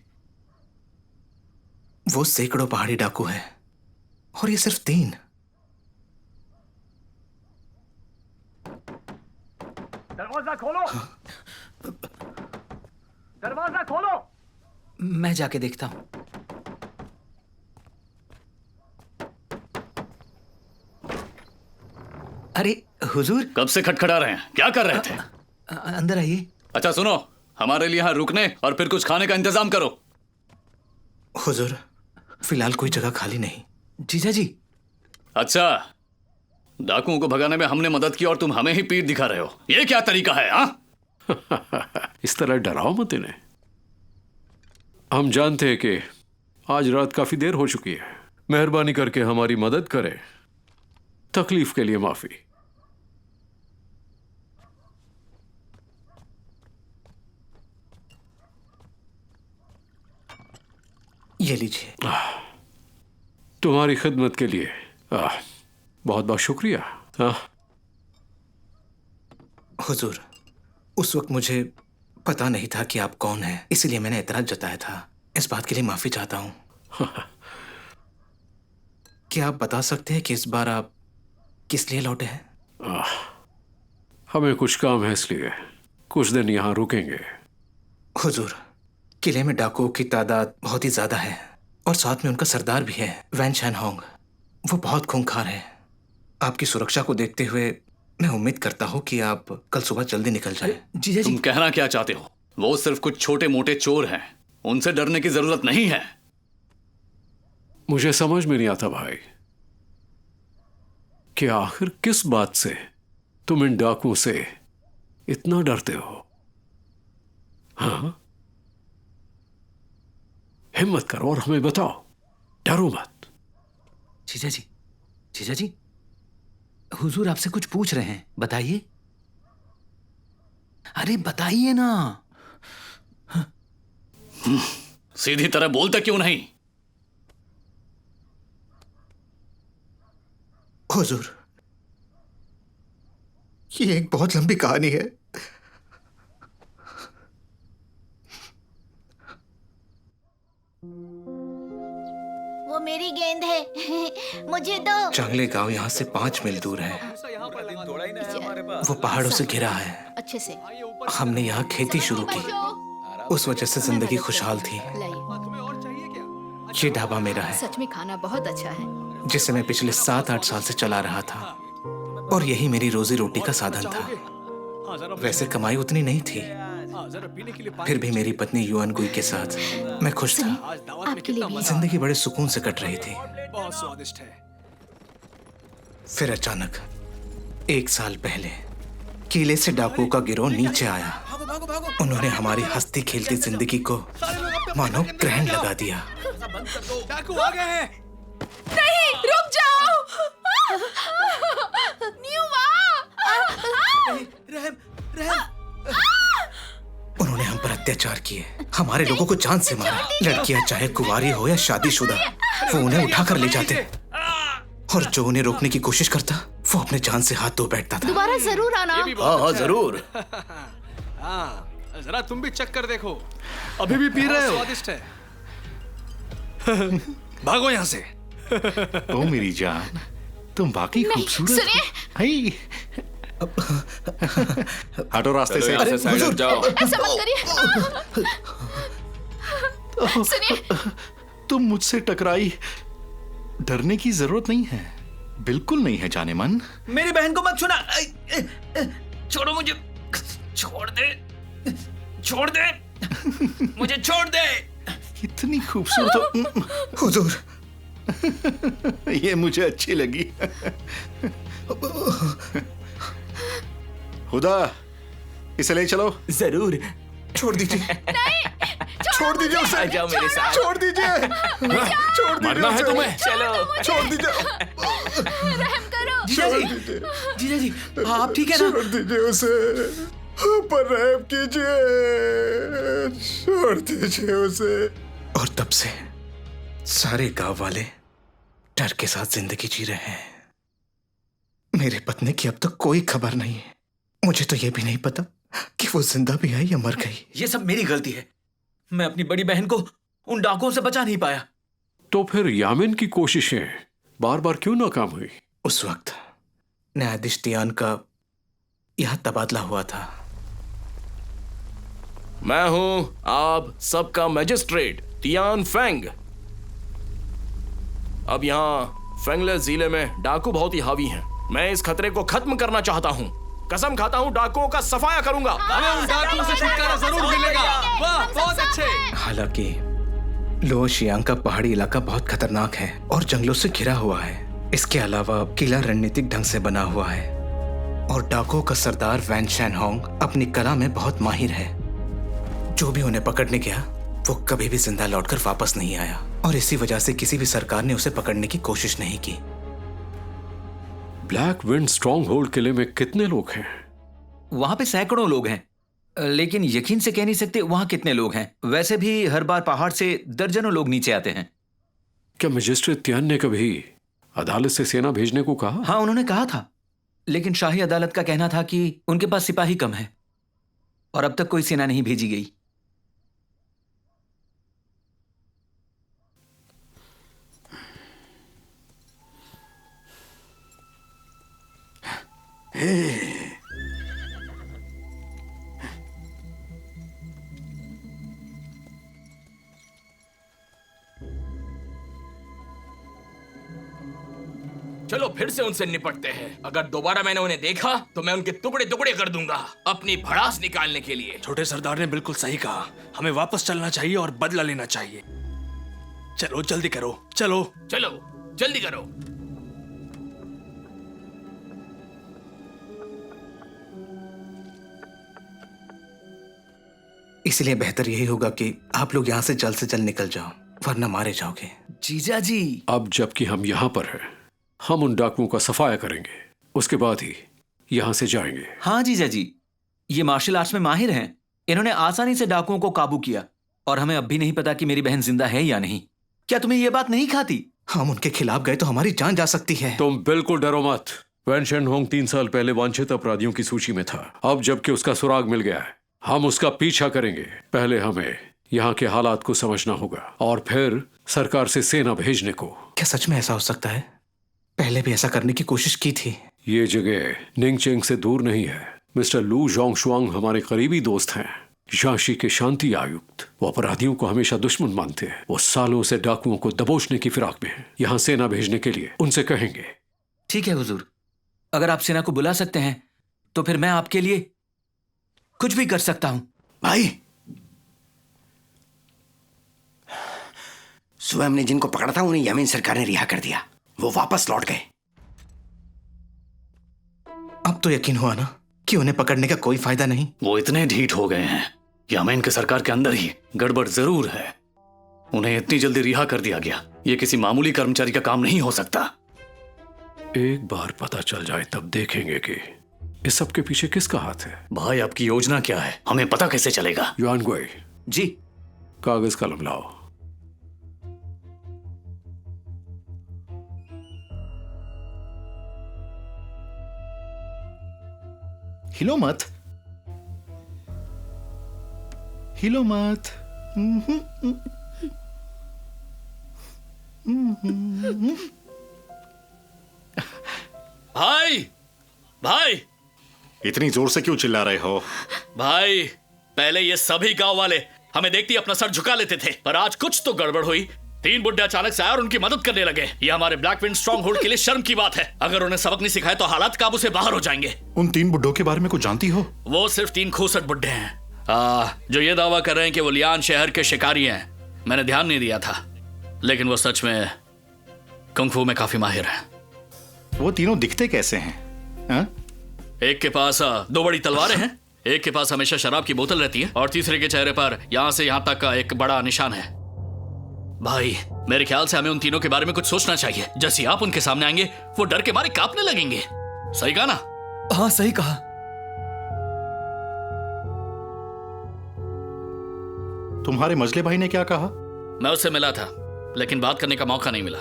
J: वो सैकड़ों पहाड़ी डाकू हैं और ये सिर्फ 3।
B: दरवाजा खोलो। दरवाजा खोलो। मैं जाके देखता हूं। अरे हुजूर,
H: कब से खटखटा रहे हैं, क्या कर रहे थे?
B: अंदर आइए।
H: अच्छा सुनो, हमारे लिए यहाँ रुकने और फिर कुछ खाने का इंतजाम करो।
J: हुजूर, फिलहाल कोई जगह खाली नहीं।
B: जीजा जी।
H: अच्छा, डाकुओं को भगाने में हमने मदद की और तुम हमें ही पीठ दिखा रहे हो, ये क्या तरीका है? हाँ
C: इस तरह डराओ मत इन्हें। हम जानते हैं कि आज रात काफी देर हो चुकी है। मेहरबानी करके हमारी मदद करें। तकलीफ के लिए माफी।
J: ये लीजिए।
C: तुम्हारी खिदमत के लिए बहुत बहुत शुक्रिया।
J: हुजूर, उस वक्त मुझे पता नहीं था कि आप कौन हैं, इसलिए मैंने एतराज जताया था। इस बात के लिए माफी चाहता हूं। क्या आप बता सकते हैं कि इस बार आप किस लिए लौटे हैं?
C: हमें कुछ काम है, इसलिए कुछ दिन यहाँ रुकेंगे।
J: हुजूर, किले में डाकुओं की तादाद बहुत ही ज्यादा है और साथ में उनका सरदार भी है, वैन शैंग होंग। वो बहुत खूंखार है। आपकी सुरक्षा को देखते हुए मैं उम्मीद करता हूँ कि आप कल सुबह जल्दी निकल जाए।
B: जीजा जी,
H: तुम कहना क्या चाहते हो? वो सिर्फ कुछ छोटे मोटे चोर हैं, उनसे डरने की जरूरत नहीं है।
C: मुझे समझ में नहीं आता भाई कि आखिर किस बात से तुम इन डाकुओं से इतना डरते हो। हाँ, हिम्मत करो और हमें बताओ, डरो मत।
B: जीजा जी, जीजा जी, हुजूर आपसे कुछ पूछ रहे हैं, बताइए। अरे बताइए ना।
H: सीधी तरह बोलते क्यों नहीं?
J: हुजूर, ये एक बहुत लंबी कहानी है।
K: वो मेरी गेंद है, मुझे दो।
J: चांगले गांव यहाँ से 5 मील दूर है। वो पहाड़ों से घिरा है।
K: अच्छे से।
J: हमने यहाँ खेती शुरू की, उस वजह से जिंदगी खुशहाल थी। ये ढाबा मेरा है,
K: सच में खाना बहुत अच्छा है,
J: जिसे मैं पिछले 7-8 साल से चला रहा था और यही मेरी रोजी रोटी का साधन था। वैसे कमाई उतनी नहीं थी, फिर भी मेरी पत्नी युआन गुई के साथ मैं खुश था।
K: आपके लिए भी।
J: जिंदगी बड़े सुकून से कट रही थी।
D: बहुत स्वादिष्ट है।
J: फिर अचानक 1 साल पहले किले से डाकुओं का गिरोह नीचे आया। उन्होंने हमारी हंसती खेलती जिंदगी को मानो ग्रहण लगा दिया।
D: डाकू आ गए हैं।
F: नहीं, रुक जाओ। न्यूवा।
D: रहम, रहम।
J: उन्होंने हम पर अत्याचार किए, हमारे लोगों को जान से मारा। लड़कियां चाहे कुंवारी हो या शादीशुदा, वो उन्हें उठाकर ले जाते और जो उन्हें रोकने की कोशिश करता वो अपने जान से हाथ धो बैठता था।
K: दोबारा जरूर आना।
J: हाँ हाँ जरूर।
L: जरा तुम भी चेक कर देखो,
E: अभी भी पी रहे हो?
L: स्वादिष्ट है। भागो यहाँ से।
E: ओ मेरी जान, तुम वाकई खूबसूरत
F: सुनिए।
E: हाय, हटो रास्ते से।
J: यहाँ से साइड हट जाओ।
F: ऐसा मत करिए। सुनिए,
E: तुम मुझसे टकराई, डरने की जरूरत नहीं है, बिल्कुल नहीं है जाने मन।
B: मेरी बहन को मत छूना। छोड़ो मुझे, छोड़ दे, छोड़ दे, मुझे छोड़ दे।
E: इतनी खूबसूरत हुजूर, ये मुझे अच्छी लगी। हुदा, इसे ले चलो।
B: जरूर।
E: छोड़ दीजिए, छोड़ दीजिए उसे।
B: आ जाओ मेरे साथ।
E: छोड़ दीजिए, छोड़ दीजिए
J: मरना है
E: उसे।
J: तुम्हें?
B: चलो।
E: छोड़ दीजिए,
F: रहम करो।
B: जीजा जी, जीजा जी, आप ठीक है ना?
E: छोड़ दीजिए उसे, पर रहम कीजिए, छोड़ दीजिए उसे।
J: और तब से सारे गांव वाले डर के साथ जिंदगी जी रहे हैं। मेरे पत्नी की अब तक कोई खबर नहीं है। मुझे तो यह भी नहीं पता कि वो जिंदा भी है या मर गई।
B: ये सब मेरी गलती है। मैं अपनी बड़ी बहन को उन डाकुओं से बचा नहीं पाया।
C: तो फिर यामिन की कोशिशें बार बार क्यों नाकाम हुई?
J: उस वक्त न्यायाधीश तियान का यहां तबादला हुआ था। मैं हूं आप सबका मजिस्ट्रेट तियान फेंग। अब यहाँ फेंगले जिले में डाकू बहुत ही हावी हैं। मैं इस खतरे को खत्म करना चाहता हूँ। कसम खाता हूँ डाकुओं का सफाया करूंगा।
L: हमें उन डाकुओं से छुटकारा जरूर मिलेगा। वाह, बहुत अच्छे।
J: हालांकि लो शियांग का पहाड़ी इलाका बहुत खतरनाक है और जंगलों से घिरा हुआ है। इसके अलावा किला रणनीतिक ढंग से बना हुआ है और डाकुओं का सरदार वैन शैनहोंग अपनी कला में बहुत माहिर है। जो भी उन्हें पकड़ने गया वो कभी भी जिंदा लौटकर वापस नहीं आया और इसी वजह से किसी भी सरकार ने उसे पकड़ने की कोशिश नहीं की।
C: ब्लैक विंड स्ट्रॉन्ग होल्ड किले में कितने लोग हैं?
B: वहां पे सैकड़ों लोग हैं, लेकिन यकीन से कह नहीं सकते वहां कितने लोग हैं। वैसे भी हर बार पहाड़ से दर्जनों लोग नीचे आते हैं।
C: क्या मजिस्ट्रेट तियान ने कभी अदालत से सेना भेजने को कहा?
B: हाँ, उन्होंने कहा था, लेकिन शाही अदालत का कहना था कि उनके पास सिपाही कम है और अब तक कोई सेना नहीं भेजी गई।
J: चलो फिर से उनसे निपटते हैं। अगर दोबारा मैंने उन्हें देखा तो मैं उनके टुकड़े टुकड़े कर दूंगा अपनी भड़ास निकालने के लिए।
L: छोटे सरदार ने बिल्कुल सही कहा। हमें वापस चलना चाहिए और बदला लेना चाहिए। चलो जल्दी करो, चलो
J: चलो जल्दी करो। इसलिए बेहतर यही होगा कि आप लोग यहाँ से जल्द निकल जाओ, वरना मारे जाओगे।
B: जीजा जी,
C: अब जबकि हम यहाँ पर हैं, हम उन डाकुओं का सफाया करेंगे, उसके बाद ही यहाँ से जाएंगे।
B: हाँ जीजा जी, ये मार्शल आर्ट्स में माहिर हैं। इन्होंने आसानी से डाकुओं को काबू किया और हमें अब भी नहीं पता कि मेरी बहन जिंदा है या नहीं। क्या तुम्हें ये बात नहीं खाती?
J: हम उनके खिलाफ गए तो हमारी जान जा सकती है।
C: तुम बिल्कुल डरो मत। वैन शैनहोंग 3 साल पहले वांछित अपराधियों की सूची में था। अब जबकि उसका सुराग मिल गया है, हम उसका पीछा करेंगे। पहले हमें यहाँ के हालात को समझना होगा और फिर सरकार से सेना भेजने को।
J: क्या सच में ऐसा हो सकता है? पहले भी ऐसा करने की कोशिश की थी।
C: ये जगह निंगचेंग से दूर नहीं है। मिस्टर लू जोंगशुआंग हमारे करीबी दोस्त हैं, झांसी के शांति आयुक्त। वो अपराधियों को हमेशा दुश्मन मानते हैं। वो सालों से डाकुओं को दबोचने की फिराक में हैं। यहाँ सेना भेजने के लिए उनसे कहेंगे।
B: ठीक है हुजूर, अगर आप सेना को बुला सकते हैं तो फिर मैं आपके लिए कुछ भी कर सकता हूं।
G: भाई, सुबह हमने जिनको पकड़ा था उन्हें यमीन सरकार ने रिहा कर दिया। वो वापस लौट गए।
J: अब तो यकीन हुआ ना कि उन्हें पकड़ने का कोई फायदा नहीं।
H: वो इतने ढीठ हो गए हैं, यामेन के सरकार के अंदर ही गड़बड़ जरूर है। उन्हें इतनी जल्दी रिहा कर दिया गया। ये किसी मामूली कर्मचारी का काम नहीं हो सकता।
C: एक बार पता चल जाए तब देखेंगे कि इस सब के पीछे किसका हाथ है।
H: भाई, आपकी योजना क्या है? हमें पता कैसे चलेगा?
C: युआन गुई,
B: जी।
C: कागज कलम लाओ।
E: हिलो मत। हिलो मत।
H: भाई भाई
I: इतनी जोर से क्यों चिल्ला रहे हो?
H: भाई, पहले ये सभी गांव वाले हमें देखते ही अपना सर झुका लेते थे, पर आज कुछ तो गड़बड़ हुई। 3 बुड्ढे अचानक से आए और उनकी मदद करने लगे। ये हमारे ब्लैक विंड स्ट्रॉन्ग होल्ड के लिए शर्म की बात है। अगर उन्हें सबक नहीं सिखाया तो हालात काबू से बाहर हो जाएंगे।
I: उन 3 बुड्ढों के बारे में कुछ जानती हो?
H: वो सिर्फ 3 खूसट बुड्ढे हैं जो ये दावा कर रहे हैं कि वो लियान शहर के शिकारी हैं। मैंने ध्यान नहीं दिया था, लेकिन वो सच में कुंग-फू में काफी माहिर हैं।
I: वो तीनों दिखते कैसे हैं? हा?
H: एक के पास 2 बड़ी तलवारें हैं, एक के पास हमेशा शराब की बोतल रहती है और तीसरे के चेहरे पर यहां से यहां तक का एक बड़ा निशान है। भाई, मेरे ख्याल से हमें उन तीनों के बारे में कुछ सोचना चाहिए। जैसे आप उनके सामने आएंगे वो डर के मारे कांपने लगेंगे। सही कहा ना?
D: हाँ सही कहा।
I: तुम्हारे मजले भाई ने क्या कहा?
H: मैं उससे मिला था, लेकिन बात करने का मौका नहीं मिला।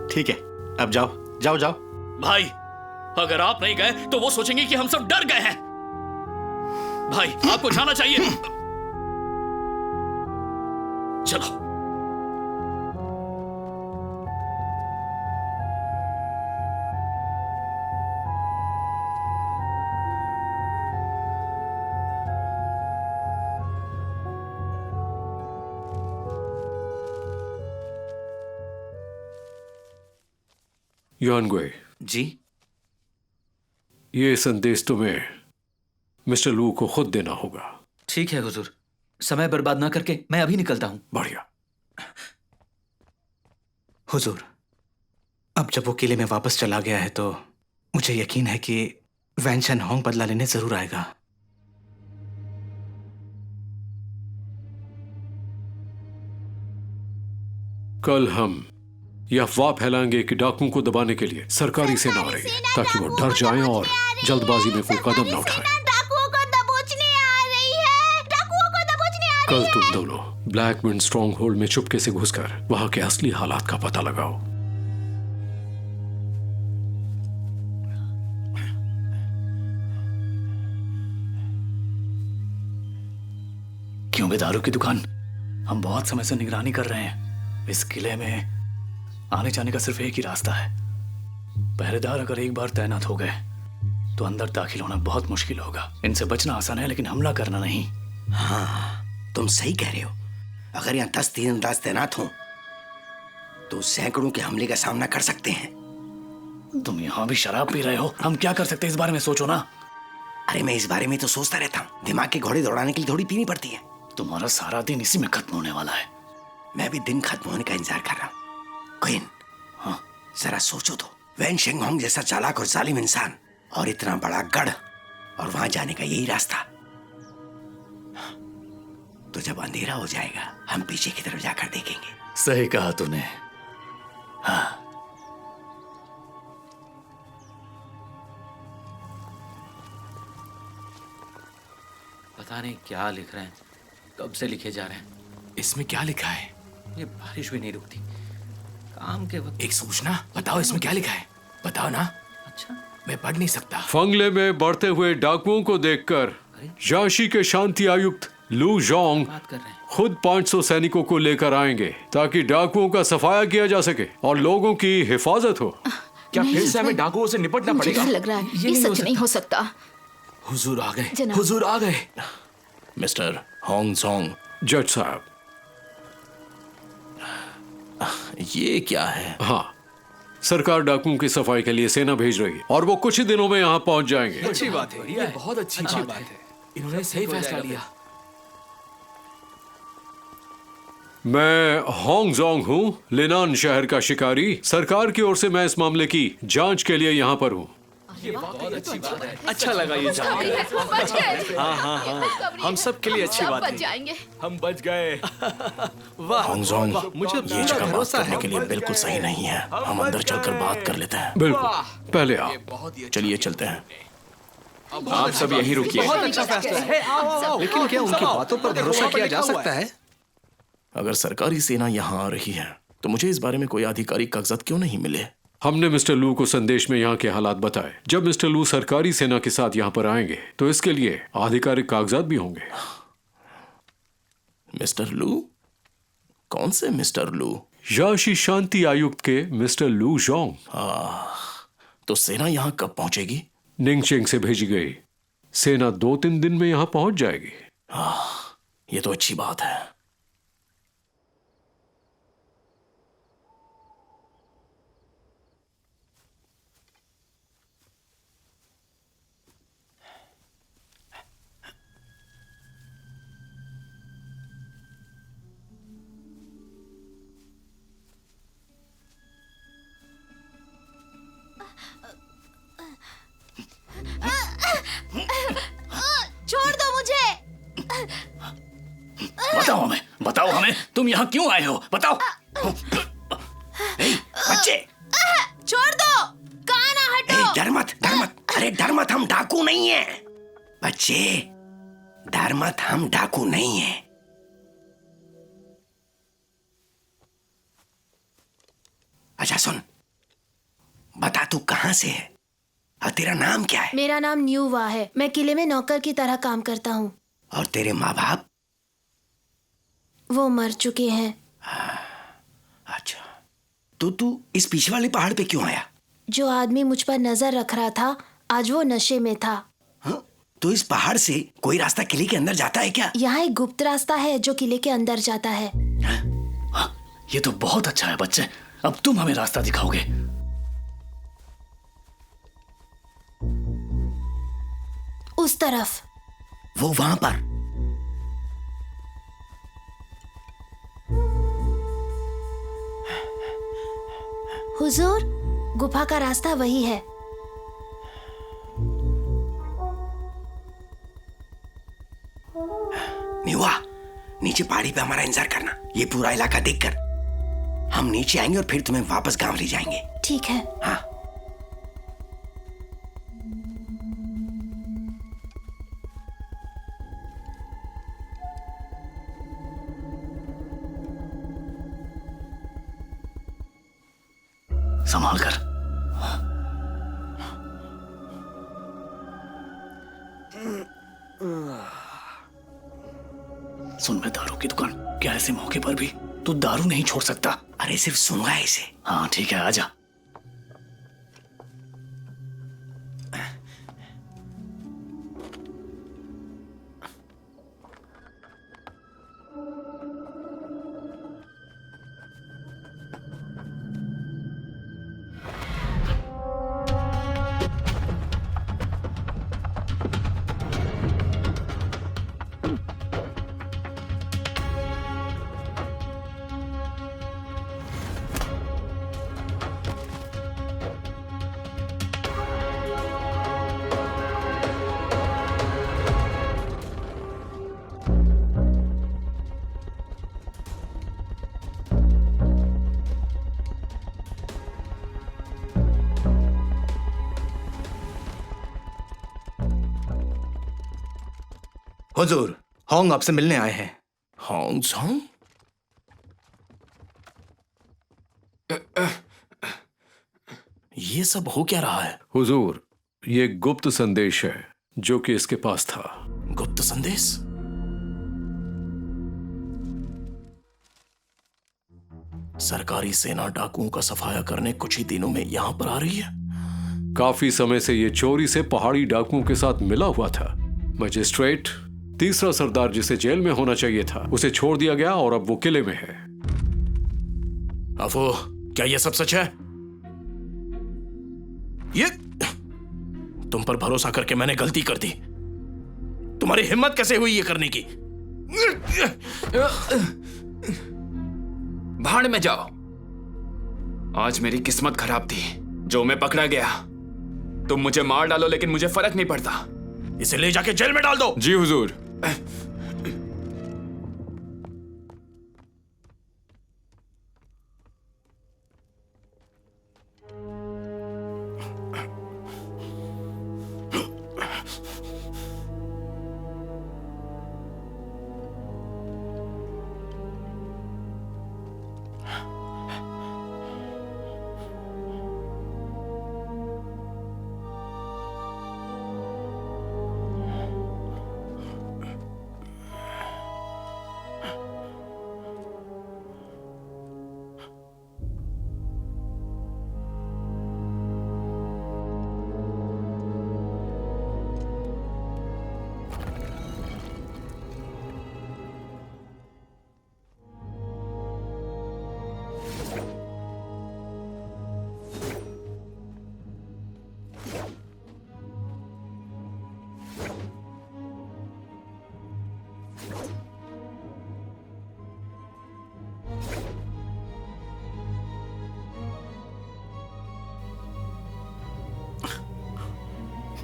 I: ठीक है, अब जाओ जाओ जाओ।
H: भाई, अगर आप नहीं गए तो वो सोचेंगे कि हम सब डर गए हैं। भाई, आपको जाना चाहिए। चलो।
C: यानगुए,
B: जी?
C: ये संदेश तुम्हें मिस्टर लू को खुद देना होगा।
B: ठीक है हुजूर, समय बर्बाद ना करके मैं अभी निकलता हूं।
C: बढ़िया।
L: हुजूर, अब जब वो किले में वापस चला गया है तो मुझे यकीन है कि वैन शन होंग बदला लेने जरूर आएगा।
C: कल हम यह अफवाह फैलाएंगे कि डाकुओं को दबाने के लिए सरकारी सेना आ रही है, ताकि वो डर जाएं और जल्दबाजी में कोई कदम न उठाएं।
K: डाकुओं को दबोचने आ रही है। डाकुओं को दबोचने आ रही
C: कल
K: है।
C: तुम दोनों ब्लैक विंड स्ट्रॉन्ग होल्ड में चुपके से घुसकर वहां के असली हालात का पता लगाओ।
H: क्यों बे दारू की दुकान? हम बहुत समय से निगरानी कर रहे हैं। इस किले में आने जाने का सिर्फ एक ही रास्ता है। पहरेदार अगर एक बार तैनात हो गए तो अंदर दाखिल होना बहुत मुश्किल होगा। इनसे बचना आसान है, लेकिन हमला करना नहीं।
G: हाँ, तुम सही कह रहे हो। अगर यहाँ 10 तीरंदाज तैनात हों तो सैकड़ों के हमले का सामना कर सकते हैं।
H: तुम यहाँ भी शराब पी रहे हो। हम क्या कर सकते हैं इस बारे में सोचो ना।
G: अरे मैं इस बारे में तो सोचता रहता हूँ। दिमाग के घोड़े दौड़ाने के लिए थोड़ी पीनी पड़ती है।
H: तुम्हारा सारा दिन इसी में खत्म होने वाला है।
G: मैं भी दिन खत्म होने का इंतजार कर रहा हूँ। क्वीन, हाँ, जरा सोचो तो, वैन शेंग होंग जैसा चालाक और जालिम इंसान और इतना बड़ा गढ़, और वहां जाने का यही रास्ता। तो जब अंधेरा हो जाएगा हम पीछे की तरफ जाकर देखेंगे।
H: सही कहा तूने। हाँ।
B: पता नहीं क्या लिख रहे हैं, कब से लिखे जा रहे हैं।
L: इसमें क्या लिखा है?
B: ये बारिश भी नहीं रुकती। काम के वक्त
L: एक सूचना बताओ, इसमें क्या लिखा है? बताओ ना।
B: अच्छा,
L: मैं पढ़ नहीं सकता।
C: फंगले में बढ़ते हुए डाकुओं को देखकर झांसी के शांति आयुक्त लू जोंग
B: बात कर रहे हैं।
C: खुद 500 सैनिकों को लेकर आएंगे ताकि डाकुओं का सफाया किया जा सके और लोगों की हिफाजत हो।
B: क्या फिर से हमें डाकुओं से निपटना
K: मुझे
B: पड़ेगा?
K: डर लग रहा है, ये सच नहीं हो सकता।
L: हुजूर आ गए।
K: जनाब।
L: हुजूर आ गए।
J: मिस्टर होंग जोंग,
C: जज साहब,
J: ये क्या है?
C: हाँ, सरकार डाकुओं की सफाई के लिए सेना भेज रही है और वो कुछ ही दिनों में यहाँ पहुंच जाएंगे।
L: अच्छी बात है, ये बहुत अच्छी बात है। इन्होंने सही फैसला लिया।
C: मैं होंग जोंग हूँ, लिनान शहर का शिकारी। सरकार की ओर से मैं इस मामले की जांच के लिए यहाँ पर हूँ।
L: अच्छा लगा ये जानकर।
K: बच गए।
L: हाँ, हम सब के लिए अच्छी बात
K: बच
L: है।
K: जाएंगे।
L: हम बच गए। वाह
J: होंग जोंग,
L: मुझे
J: ये जगह बात करने के लिए बिल्कुल सही नहीं है। हम अंदर चलकर बात कर लेते हैं।
C: बिल्कुल, पहले आप।
J: चलिए चलते हैं।
L: आप सब यहीं रुकिए।
K: बहुत अच्छा फैसला है।
L: लेकिन क्या उनकी बातों पर भरोसा किया जा सकता है?
J: अगर सरकारी सेना यहाँ आ रही है तो मुझे इस बारे में कोई आधिकारिक कागजात क्यों नहीं मिले?
C: हमने मिस्टर लू को संदेश में यहाँ के हालात बताए। जब मिस्टर लू सरकारी सेना के साथ यहाँ पर आएंगे तो इसके लिए आधिकारिक कागजात भी होंगे।
J: मिस्टर लू? कौन से मिस्टर लू?
C: याशी शांति आयुक्त के मिस्टर लू जोंग।
J: तो सेना यहां कब पहुंचेगी?
C: निंगचेंग से भेजी गई सेना 2-3 दिन में यहां पहुंच जाएगी।
J: ये तो अच्छी बात है।
K: छोड़ दो मुझे।
H: बताओ हमें तुम यहाँ क्यों आए हो? बताओ।
G: बच्चे
K: छोड़ दो, कहाँ ना हटो।
G: डर मत, डर मत। अरे डर मत, हम डाकू नहीं है। बच्चे डर मत, हम डाकू नहीं है। अच्छा सुन, बता तू कहां से है और तेरा नाम क्या है?
K: मेरा नाम न्यूवा है। मैं किले में नौकर की तरह काम करता हूँ।
G: और तेरे माँ बाप?
K: वो मर चुके हैं।
G: अच्छा, तो तू इस पीछे वाले पहाड़ पे क्यों आया?
K: जो आदमी मुझ पर नजर रख रहा था, आज वो नशे में था।
G: हाँ? तो इस पहाड़ से कोई रास्ता किले के अंदर जाता है क्या?
K: यहाँ एक गुप्त रास्ता है जो किले के अंदर जाता है।
H: ये तो बहुत अच्छा है बच्चे, अब तुम हमें रास्ता दिखाओगे।
K: उस तरफ।
G: वो वहां पर।
K: हुजूर, गुफा का रास्ता वही है।
G: न्यूआ, नीचे पहाड़ी पे हमारा इंतजार करना। ये पूरा इलाका देखकर हम नीचे आएंगे और फिर तुम्हें वापस गांव ले जाएंगे।
K: ठीक है।
G: हाँ।
H: संभाल कर। सुन, मैं दारू की दुकान, क्या ऐसे मौके पर भी तू दारू नहीं छोड़ सकता?
G: अरे सिर्फ सुनवा है इसे।
H: हाँ ठीक है, आजा।
L: हुजूर, होंग आपसे मिलने आए हैं।
J: Hong Jong? ये सब हो क्या रहा है?
C: हुजूर, ये गुप्त संदेश है जो कि इसके पास था।
J: गुप्त संदेश? सरकारी सेना डाकुओं का सफाया करने कुछ ही दिनों में यहां पर आ रही है।
C: काफी समय से ये चोरी से पहाड़ी डाकुओं के साथ मिला हुआ था। मजिस्ट्रेट, तीसरा सरदार जिसे जेल में होना चाहिए था, उसे छोड़ दिया गया और अब वो किले में है।
J: अफो, क्या ये सब सच है? ये तुम पर भरोसा करके मैंने गलती कर दी। तुम्हारी हिम्मत कैसे हुई ये करने की?
M: भाड़ में जाओ। आज मेरी किस्मत खराब थी जो मैं पकड़ा गया। तुम मुझे मार डालो लेकिन मुझे फर्क नहीं पड़ता।
J: इसे ले जाके जेल में डाल दो।
M: जी हुजूर।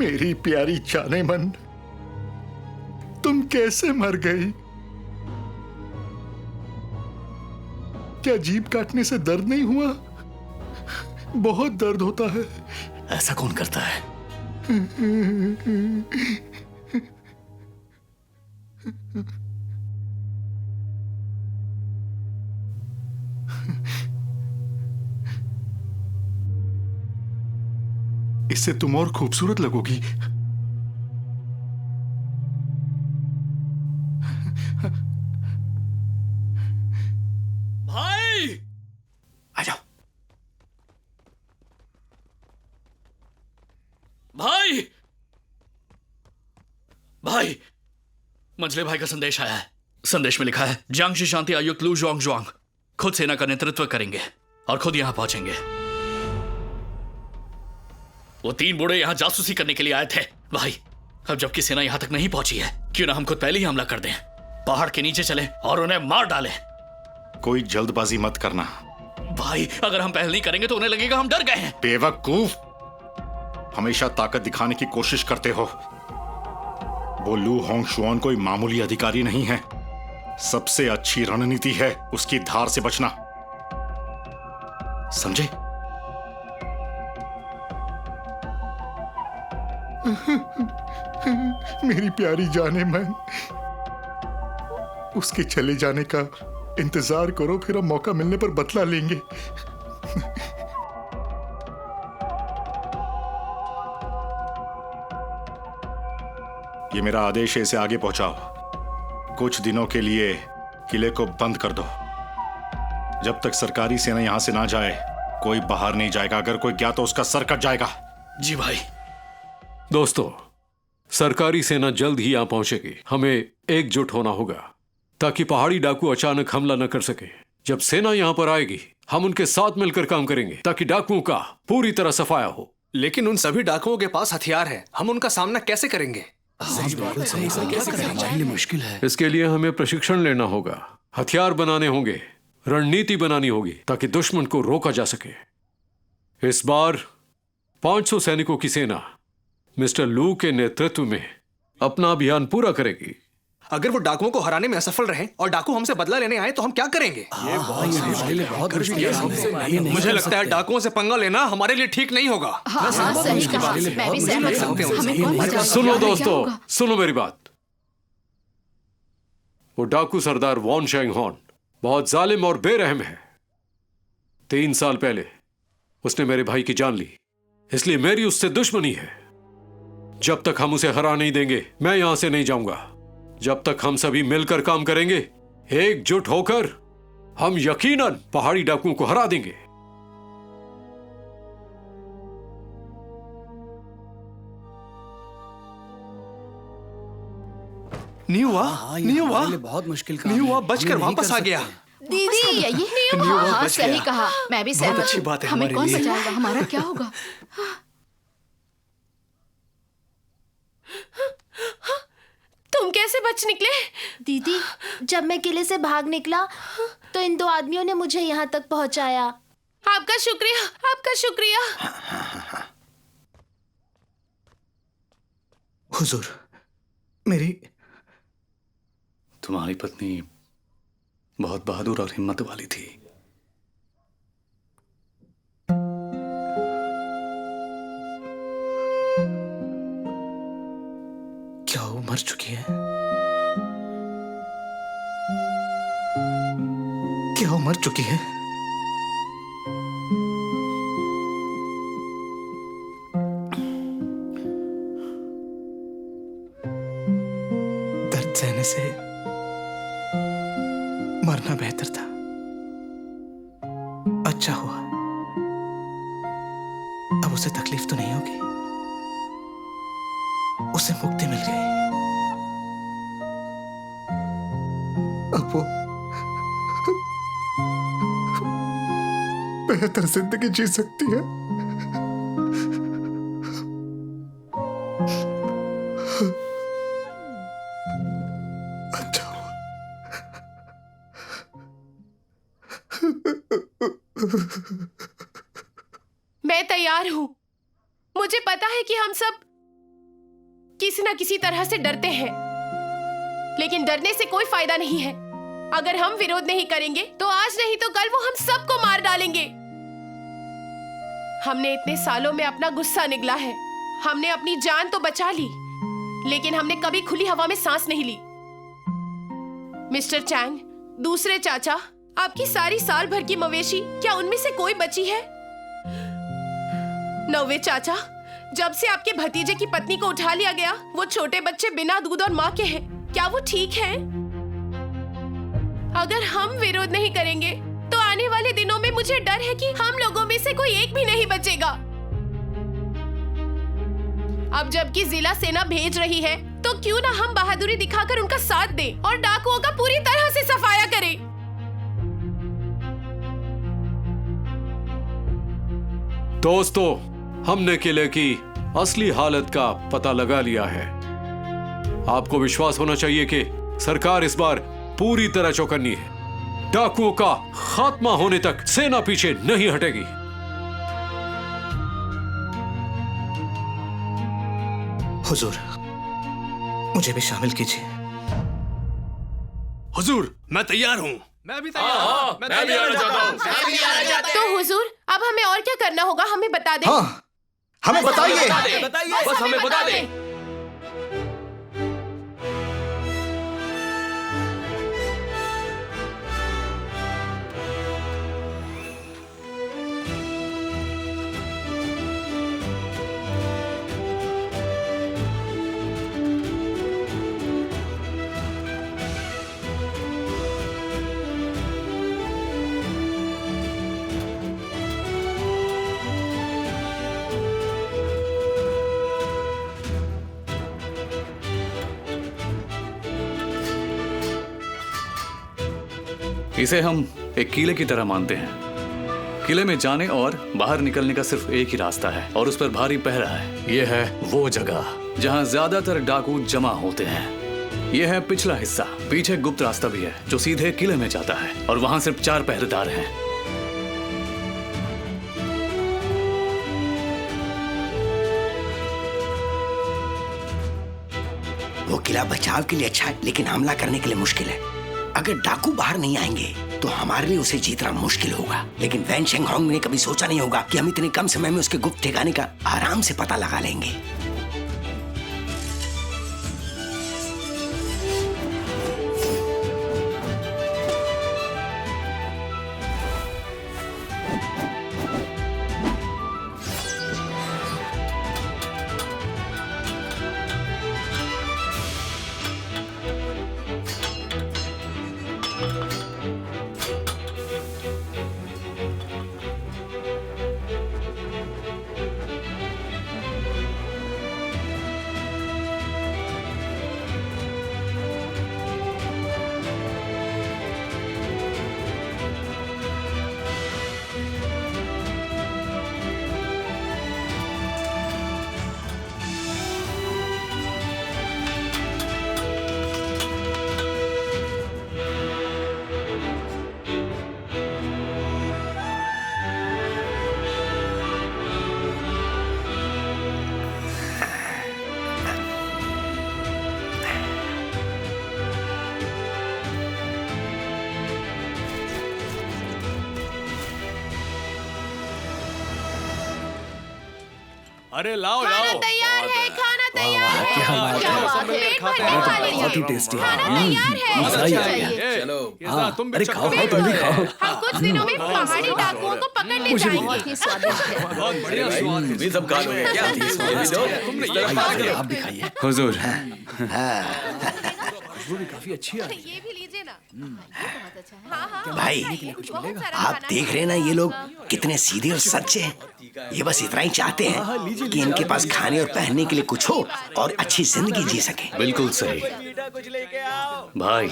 E: मेरी प्यारी जाने मन, तुम कैसे मर गई? क्या जीभ काटने से दर्द नहीं हुआ? बहुत दर्द होता है।
H: ऐसा कौन करता है?
E: इससे तुम और खूबसूरत लगोगी।
D: भाई
H: आ जाओ।
D: भाई भाई मंझले भाई का संदेश आया है। संदेश में लिखा है, जियांगशी शांति आयुक्त लू जुआंग खुद सेना का नेतृत्व करेंगे और खुद यहां पहुंचेंगे। वो 3 बूढ़े यहां जासूसी करने के लिए आए थे। भाई अब जबकि सेना यहां तक नहीं पहुंची है, क्यों ना हम खुद पहले ही हमला कर दें, पहाड़ के नीचे चले और उन्हें मार डालें।
E: कोई जल्दबाजी मत करना
D: भाई, अगर हम पहल नहीं करेंगे तो उन्हें लगेगा हम डर गए हैं।
E: बेवकूफ, हमेशा ताकत दिखाने की कोशिश करते हो। वो लू होंगशुआन कोई मामूली अधिकारी नहीं है। सबसे अच्छी रणनीति है उसकी धार से बचना, समझे? मेरी प्यारी जाने मन, उसके चले जाने का इंतजार करो, फिर हम मौका मिलने पर बदला लेंगे। ये मेरा आदेश है, इसे आगे पहुंचाओ। कुछ दिनों के लिए किले को बंद कर दो। जब तक सरकारी सेना यहां से ना जाए कोई बाहर नहीं जाएगा। अगर कोई गया तो उसका सर कट जाएगा।
D: जी भाई।
C: दोस्तों, सरकारी सेना जल्द ही यहां पहुंचेगी। हमें एकजुट होना होगा ताकि पहाड़ी डाकू अचानक हमला न कर सके। जब सेना यहां पर आएगी हम उनके साथ मिलकर काम करेंगे ताकि डाकुओं का पूरी तरह सफाया हो।
L: लेकिन उन सभी डाकुओं के पास हथियार है, हम उनका सामना कैसे करेंगे?
H: मुश्किल है।
C: इसके लिए हमें प्रशिक्षण लेना होगा, हथियार बनाने होंगे, रणनीति बनानी होगी ताकि दुश्मन को रोका जा सके। इस बार 500 सैनिकों की सेना मिस्टर लू के नेतृत्व में अपना अभियान पूरा करेगी।
L: अगर वो डाकुओं को हराने में असफल रहे और डाकू हमसे बदला लेने आए तो हम क्या करेंगे? मुझे लगता है डाकुओं से पंगा लेना हमारे लिए ठीक नहीं होगा।
C: सुनो दोस्तों, सुनो मेरी बात। वो डाकू सरदार वॉन शैंग हॉन बहुत जालिम और बेरहम है। 3 साल पहले उसने मेरे भाई की जान ली, इसलिए मेरी उससे दुश्मनी है। जब तक हम उसे हरा नहीं देंगे मैं यहां से नहीं जाऊंगा। जब तक हम सभी मिलकर काम करेंगे, एकजुट होकर, हम यकीनन पहाड़ी डाकुओं को हरा देंगे।
L: न्यूआ
H: बहुत मुश्किल
L: न्यूआ बचकर वापस आ गया।
F: दीदी ये हाँ, सही कहा। मैं भी सहमत
L: अच्छी
F: हूँ।
L: बात है
F: हमें
L: हमारे
F: कौन
L: लिए।
F: बचाएगा? हमारा क्या होगा? तुम कैसे बच निकले?
K: दीदी, जब मैं किले से भाग निकला तो इन 2 आदमियों ने मुझे यहाँ तक पहुँचाया।
F: आपका शुक्रिया, आपका शुक्रिया।
L: हुजूर, तुम्हारी पत्नी बहुत बहादुर और हिम्मत वाली थी। क्या वो मर चुकी है? क्या वो मर चुकी है? दर्द सहने से मरना बेहतर था। अच्छा हुआ, अब उसे तकलीफ तो नहीं होगी, उसे मुक्ति मिल गई। अब वो बेहतर जिंदगी जी सकती है। अच्छा हुआ।
F: मैं तैयार हूँ। मुझे पता है कि हम सब किसी न किसी तरह से डरते हैं, लेकिन डरने से कोई फायदा नहीं है। अगर हम विरोध नहीं करेंगे तो आज नहीं तो कल वो हम सबको मार डालेंगे। हमने इतने सालों में अपना गुस्सा निगला है, हमने अपनी जान तो बचा ली, लेकिन हमने कभी खुली हवा में सांस नहीं ली। मिस्टर चैंग, दूसरे चाचा, आपकी सारी साल भर की मवेशी, क्या उनमें से कोई बची है? नौवे चाचा, जब से आपके भतीजे की पत्नी को उठा लिया गया, वो छोटे बच्चे बिना दूध और माँ के हैं। क्या वो ठीक है? अगर हम विरोध नहीं करेंगे तो आने वाले दिनों में मुझे डर है कि हम लोगों में से कोई एक भी नहीं बचेगा। अब जबकि जिला सेना भेज रही है, तो क्यों ना हम बहादुरी दिखाकर उनका साथ दें और डाकुओं का पूरी तरह से सफाया करें।
C: दोस्तों, हमने किले की असली हालत का पता लगा लिया है। आपको विश्वास होना चाहिए कि सरकार इस बार पूरी तरह चौकन्नी है। डाकुओं का खात्मा होने तक सेना पीछे नहीं हटेगी।
L: हुजूर, मुझे भी शामिल कीजिए।
J: हुजूर, मैं तैयार हूँ।
M: मैं भी तैयार हूँ। मैं भी आना चाहता हूँ।
F: तो हुजूर, अब हमें और क्या करना होगा, हमें बता दें।
G: हाँ, हमें बताइए।
M: बस हमें बता दें।
H: इसे हम एक किले की तरह मानते हैं। किले में जाने और बाहर निकलने का सिर्फ एक ही रास्ता है और उस पर भारी पहरा है। यह है वो जगह जहां ज्यादातर डाकू जमा होते हैं। यह है पिछला हिस्सा। पीछे गुप्त रास्ता भी है जो सीधे किले में जाता है और वहां सिर्फ 4 पहरेदार हैं।
G: वो किला बचाव के लिए अच्छा है, लेकिन हमला करने के लिए मुश्किल है। अगर डाकू बाहर नहीं आएंगे तो हमारे लिए उसे जीतना मुश्किल होगा। लेकिन वैन शेंग होंग ने कभी सोचा नहीं होगा कि हम इतने कम समय में उसके गुप्त ठिकाने का आराम से पता लगा लेंगे।
J: अरे लाओ
F: खाना
J: लाओ।
F: तैयार है, खाना तैयार है।
H: क्या बात
F: क्या
H: है।
F: बात है। पेट भर के खा लीजिए।
H: बहुत ही टेस्टी है।
F: खाना तैयार है।
H: मजा ही आ गया।
F: चाहिए।
M: चलो
H: हाँ,
J: तुम भी
H: अरे
J: चखो।
H: खाओ खाओ, तुम भी खाओ।
F: हम कुछ दिनों में पहाड़ी डाकुओं को पकड़ने जाएंगे।
J: बहुत बढ़िया स्वाद है।
M: भी सब खा लो।
H: आप भी खाइए।
B: हुजूर,
H: काफी अच्छी है।
F: ये भी लीजिए ना। हाँ हाँ।
G: भाई,
F: बहुत सारा
G: आप
F: खाना
G: देख रहे हैं ना ये लोग कितने सीधे और सच्चे हैं। ये बस इतना ही चाहते हैं कि इनके पास खाने और पहनने के लिए कुछ हो और अच्छी जिंदगी जी सके।
H: बिल्कुल सही भाई,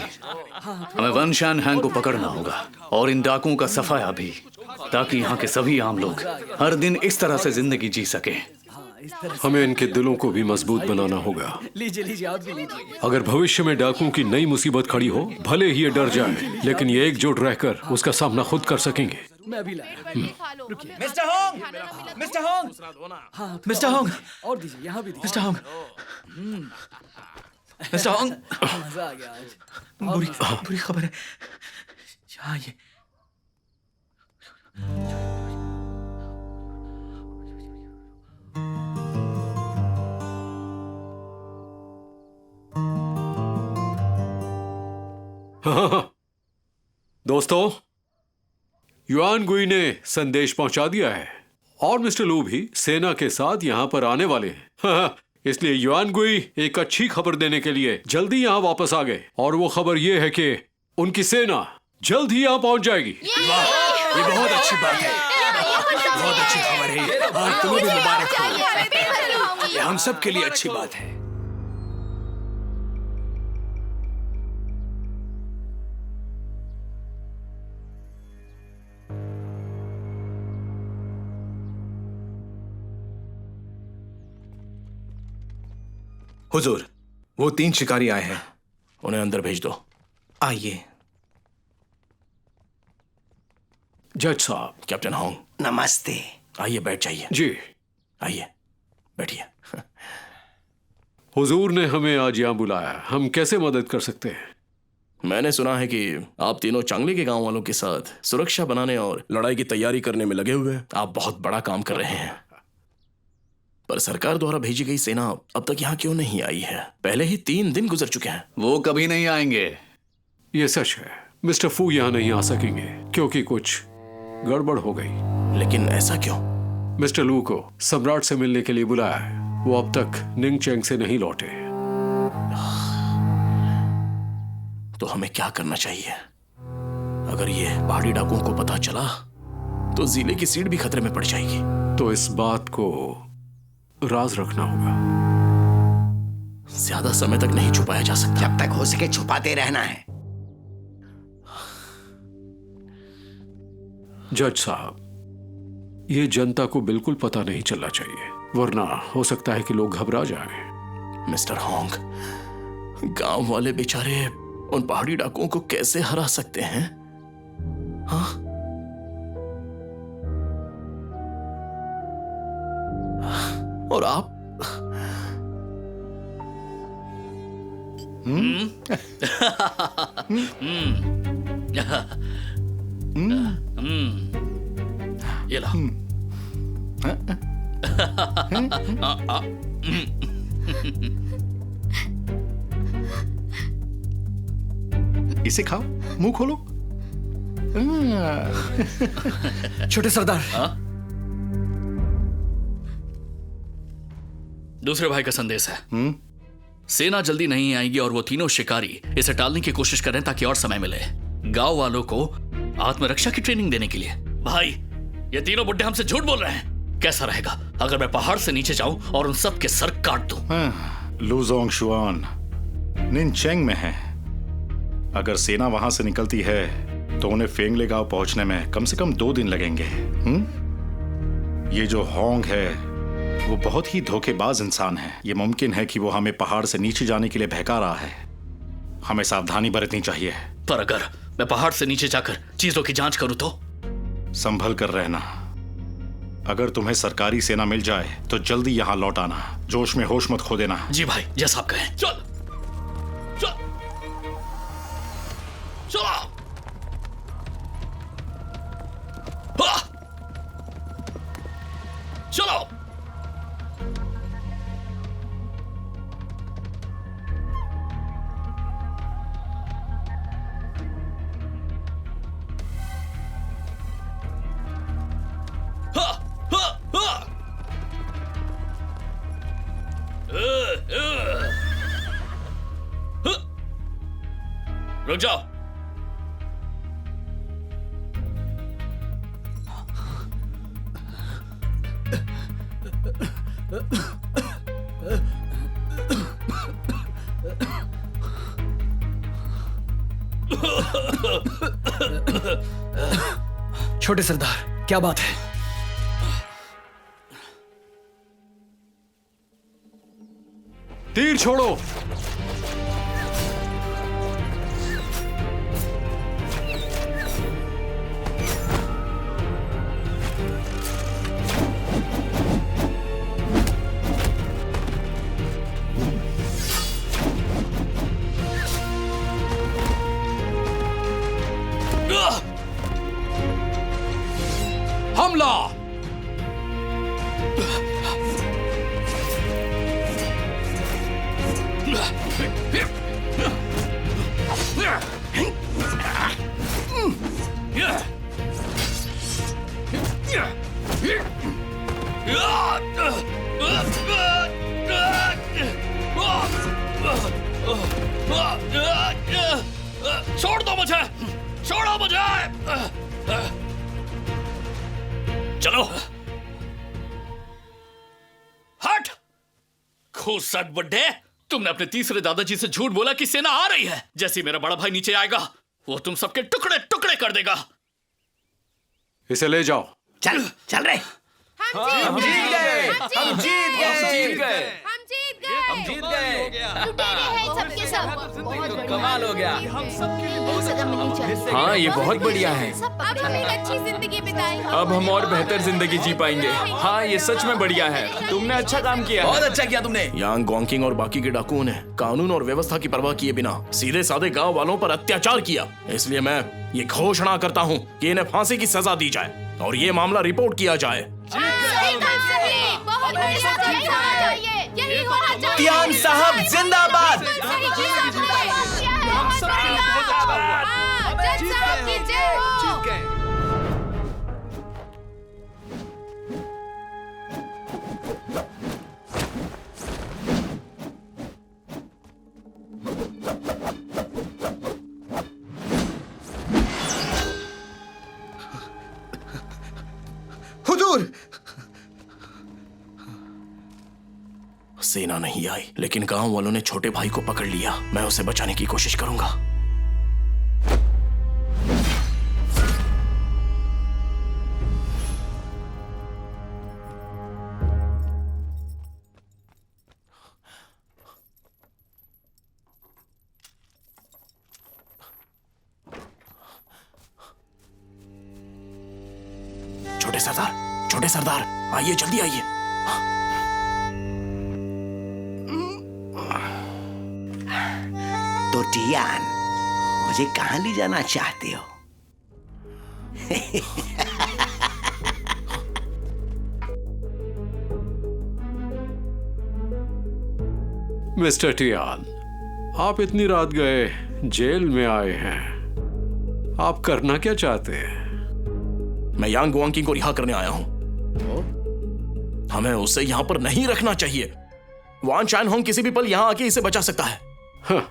H: हमें वन शान हैंग को पकड़ना होगा और इन डाकुओं का सफाया भी, ताकि यहाँ के सभी आम लोग हर दिन इस तरह से जिंदगी जी सके।
C: हमें इनके दिलों को भी मजबूत बनाना होगा।
D: लीजिए लीजिए, आप भी लीजिए।
C: अगर भविष्य में डाकुओं की नई मुसीबत खड़ी हो, भले ही ये डर जाए, लेकिन ये एकजुट रहकर उसका सामना खुद कर सकेंगे।
D: मैं भी लाया।
F: पेट भर के खा लो। हमें
B: मिस्टर
F: आगे
B: होंग!
F: खाना ना मिला तो-
B: मिस्टर होंग!
D: हाँ
B: मिस्टर होंग!
D: और दीजिए, यहाँ भी दीजिए।
B: Mister Hong! Mister Hong!
D: मजा आ गया आज।
B: बुरी खबर है। हाँ ये
C: दोस्तों, युआन गुई ने संदेश पहुंचा दिया है और मिस्टर लू भी सेना के साथ यहां पर आने वाले हैं। इसलिए युआन गुई एक अच्छी खबर देने के लिए जल्दी यहां वापस आ गए और वो खबर ये है कि उनकी सेना जल्द ही यहां पहुंच जाएगी।
H: ये बहुत अच्छी बात है, बहुत अच्छी खबर है ये। और तुम्हें भी मुबारक हो, ये हम सब के लिए अच्छी बात है।
L: हुजूर, वो 3 शिकारी आए हैं।
J: उन्हें अंदर भेज दो।
L: आइए।
C: जज साहब।
J: कैप्टन होंग,
G: नमस्ते।
J: आइए बैठ जाइए।
C: जी
J: आइए बैठिए।
C: हुजूर ने हमें आज यहाँ बुलाया, हम कैसे मदद कर सकते हैं?
J: मैंने सुना है कि आप तीनों चांगली के गांव वालों के साथ सुरक्षा बनाने और लड़ाई की तैयारी करने में लगे हुए हैं। आप बहुत बड़ा काम कर रहे हैं, पर सरकार द्वारा भेजी गई सेना अब तक यहाँ क्यों नहीं आई है? पहले ही 3 दिन गुजर चुके हैं।
H: वो कभी नहीं आएंगे।
C: ये सच है, मिस्टर फू यहाँ नहीं आ सकेंगे क्योंकि कुछ गड़बड़ हो गई।
J: लेकिन ऐसा क्यों?
C: मिस्टर लू को सम्राट से मिलने के लिए बुलाया है, वो अब तक निंग चेंग से नहीं लौटे।
J: तो हमें क्या करना चाहिए? अगर ये पहाड़ी डाकुओं को पता चला तो जिले की सीट भी खतरे में पड़ जाएगी।
C: तो इस बात को राज रखना होगा।
J: ज्यादा समय तक नहीं छुपाया जा सकता।
G: जब तक हो सके छुपाते रहना है।
C: जज साहब, ये जनता को बिल्कुल पता नहीं चलना चाहिए, वरना हो सकता है कि लोग घबरा जाएं।
J: मिस्टर होंग, गांव वाले बेचारे उन पहाड़ी डाकुओं को कैसे हरा सकते हैं? हाँ? और आप?
H: ये ला।
E: इसे खाओ, मुंह खोलो।
D: छोटे सरदार,
H: दूसरे भाई का संदेश है। सेना जल्दी नहीं आएगी और वो तीनों शिकारी इसे टालने की कोशिश कर रहे हैं ताकि और समय मिले गांव वालों को आत्मरक्षा की ट्रेनिंग देने के लिए। भाई, ये तीनों बुड्ढे हमसे झूठ बोल रहे हैं। कैसा रहेगा अगर मैं पहाड़ से नीचे जाऊं और उन सब के सर काट दूं?
E: लूजोंग शुआन निनचेंग में है। अगर सेना वहां से निकलती है तो उन्हें फेंगले गांव पहुंचने में कम से कम 2 दिन लगेंगे। ये जो होंग है वो बहुत ही धोखेबाज इंसान है। ये मुमकिन है कि वो हमें पहाड़ से नीचे जाने के लिए बहका रहा है। हमें सावधानी बरतनी चाहिए।
H: पर अगर मैं पहाड़ से नीचे जाकर चीजों की जांच करूं तो?
E: संभल कर रहना। अगर तुम्हें सरकारी सेना मिल जाए तो जल्दी यहां लौट आना। जोश में होश मत खो देना।
H: जी भाई, जैसा आप कहें। चल चल चलो। चलो। रुक जाओ।
D: छोटे सरदार, क्या बात है?
C: तीर छोड़ो। हमला। छोड़ दो मुझे, छोड़ो मुझे। चलो हट। खूसट बुड्ढे, तुमने अपने तीसरे दादाजी से झूठ बोला कि सेना आ रही है। जैसे ही मेरा बड़ा भाई नीचे आएगा वो तुम सबके टुकड़े टुकड़े कर देगा। इसे ले जाओ।
G: चल चल रहे।
B: हम जीत गए, हम जीत गए,
F: हम जीत गए।
K: लुटेरे हैं सबके सब। बहुत
B: कमाल हो गया।
K: हम सबके लिए बहुत सजा मिलनी चाहिए।
B: हाँ, ये बहुत बढ़िया है।
F: अब हम एक अच्छी जिंदगी बिताएंगे।
M: अब हम और बेहतर जिंदगी जी पाएंगे। हाँ, ये सच में बढ़िया है। तुमने अच्छा काम किया।
B: बहुत अच्छा किया तुमने।
J: यांग गॉन्किंग और बाकी के डाकुओं ने कानून और व्यवस्था की परवाह किए बिना सीधे साधे गांव वालों पर अत्याचार किया। इसलिए मैं ये घोषणा करता हूँ कि इन्हें फांसी की सजा दी जाए और ये मामला रिपोर्ट किया जाए।
F: बहुत बढ़िया, यही होना चाहिए।
B: तियान साहब जिंदाबाद।
G: हुजूर,
J: सेना नहीं आई, लेकिन गांव वालों ने छोटे भाई को पकड़ लिया। मैं उसे बचाने की कोशिश करूंगा। छोटे सरदार, आइए, जल्दी आइए।
G: तो टियान, मुझे कहां ले जाना चाहते हो?
C: मिस्टर टियान, आप इतनी रात गए जेल में आए हैं। आप करना क्या चाहते हैं?
J: मैं यांग गुआंकिंग को रिहा करने आया हूं। हमें उसे यहां पर नहीं रखना चाहिए। वान शानहोंग किसी भी पल यहां आके इसे बचा सकता है।
C: हाँ।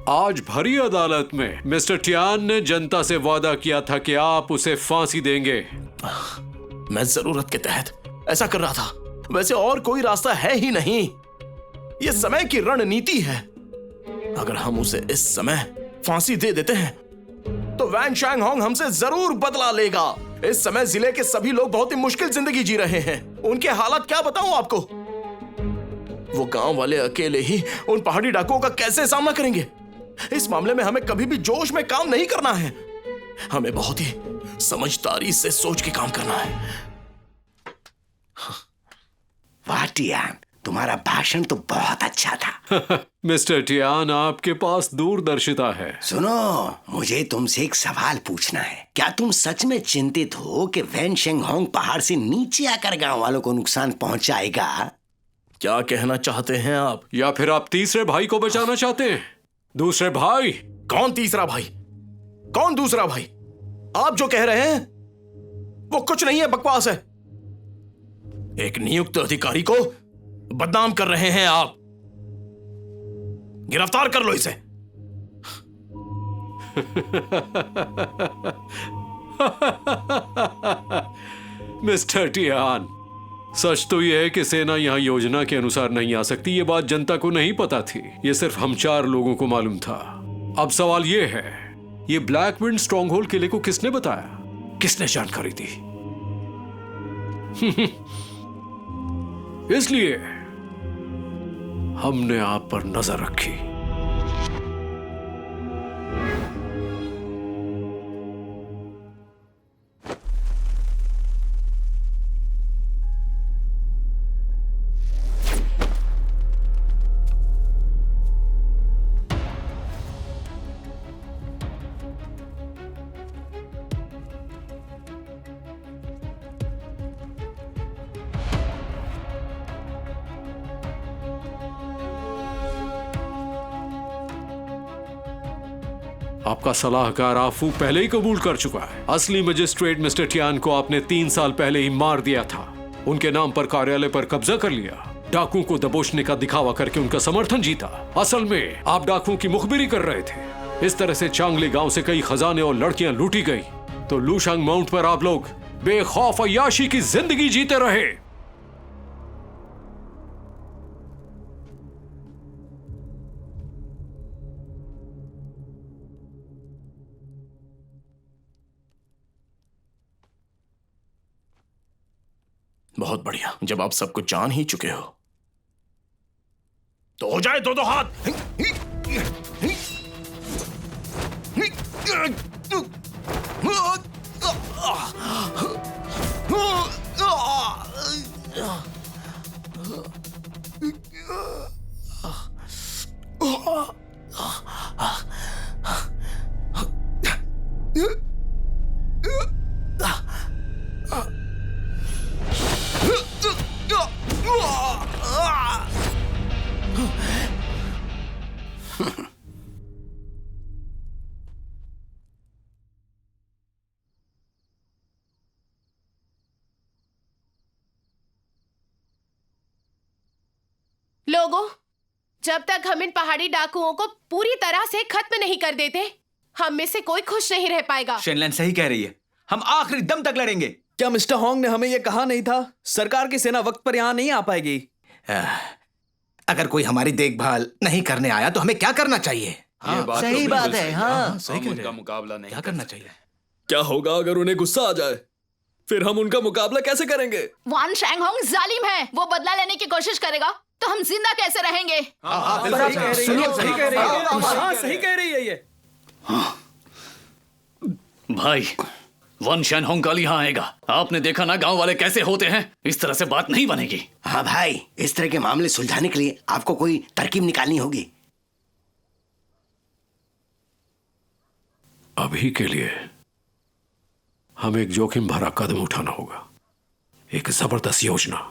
C: आज भरी अदालत में मिस्टर टियान ने जनता से वादा किया था कि आप उसे फांसी देंगे।
J: मैं जरूरत के तहत ऐसा कर रहा था। वैसे और कोई रास्ता है ही नहीं। यह समय की रणनीति है। अगर हम उसे इस समय फांसी दे देते हैं तो वैन शांगहोंग हमसे जरूर बदला लेगा। इस समय जिले के सभी लोग बहुत ही मुश्किल जिंदगी जी रहे हैं। उनके हालात क्या बताऊं आपको। वो गांव वाले अकेले ही उन पहाड़ी डाकुओं का कैसे सामना करेंगे। इस मामले में हमें कभी भी जोश में काम नहीं करना है। हमें बहुत ही समझदारी से सोच के काम करना है।
G: वाह टियान, तुम्हारा भाषण तो बहुत अच्छा था।
C: मिस्टर टियान, आपके पास दूरदर्शिता है।
G: सुनो, मुझे तुमसे एक सवाल पूछना है। क्या तुम सच में चिंतित हो कि वैन शांगहोंग पहाड़ से नीचे आकर गांव वालों को नुकसान पहुंचाएगा?
J: क्या कहना चाहते हैं आप?
C: या फिर आप तीसरे भाई को बचाना चाहते हैं? दूसरे भाई?
J: कौन तीसरा भाई? कौन दूसरा भाई? आप जो कह रहे हैं वो कुछ नहीं है, बकवास है। एक नियुक्त अधिकारी को बदनाम कर रहे हैं आप। गिरफ्तार कर लो इसे।
C: मिस्टर टियान, सच तो यह है कि सेना यहां योजना के अनुसार नहीं आ सकती। ये बात जनता को नहीं पता थी। ये सिर्फ हम 4 लोगों को मालूम था। अब सवाल यह है, ये ब्लैक विंड स्ट्रॉन्गहोल्ड किले को किसने बताया? किसने जानकारी दी? इसलिए हमने आप पर नजर रखी। आपका सलाहकार आफू पहले ही कबूल कर चुका है। असली मजिस्ट्रेट मिस्टर टियान को आपने 3 साल पहले ही मार दिया था। उनके नाम पर कार्यालय पर कब्जा कर लिया, डाकुओं को दबोचने का दिखावा करके उनका समर्थन जीता। असल में आप डाकुओं की मुखबिरी कर रहे थे। इस तरह से चांगली गांव से कई खजाने और लड़कियां लूटी गई, तो लूशांग माउंट पर आप लोग बेखौफ अय्याशी की जिंदगी जीते रहे।
J: बहुत बढ़िया। जब आप सब कुछ जान ही चुके हो तो हो जाए दो हाथ।
F: लोगों, जब तक हम इन पहाड़ी डाकुओं को पूरी तरह से खत्म नहीं कर देते, हम में से कोई खुश नहीं रह पाएगा।
D: शेनलैन सही कह रही है, हम आखिरी दम तक लड़ेंगे।
N: क्या मिस्टर होंग ने हमें यह कहा नहीं था सरकार की सेना वक्त पर यहाँ नहीं आ पाएगी?
L: अगर कोई हमारी देखभाल नहीं करने आया तो हमें क्या करना चाहिए?
D: सही बात है। हाँ,
M: सही कह रहे हैं। मुकाबला नहीं
L: क्या करना चाहिए?
N: क्या होगा अगर उन्हें गुस्सा आ जाए? फिर हम उनका मुकाबला कैसे करेंगे?
K: वान शैंग होंग जालिम है, वो बदला लेने की कोशिश करेगा तो हम जिंदा कैसे रहेंगे?
N: सही कह रही है ये।
H: भाई, वन शैन होंग कल यहाँ आएगा। आपने देखा ना गांव वाले कैसे होते हैं। इस तरह से बात नहीं बनेगी।
G: हाँ भाई, इस तरह के मामले सुलझाने के लिए आपको कोई तरकीब निकालनी होगी।
C: अभी के लिए हमें एक जोखिम भरा कदम उठाना होगा, एक जबरदस्त योजना।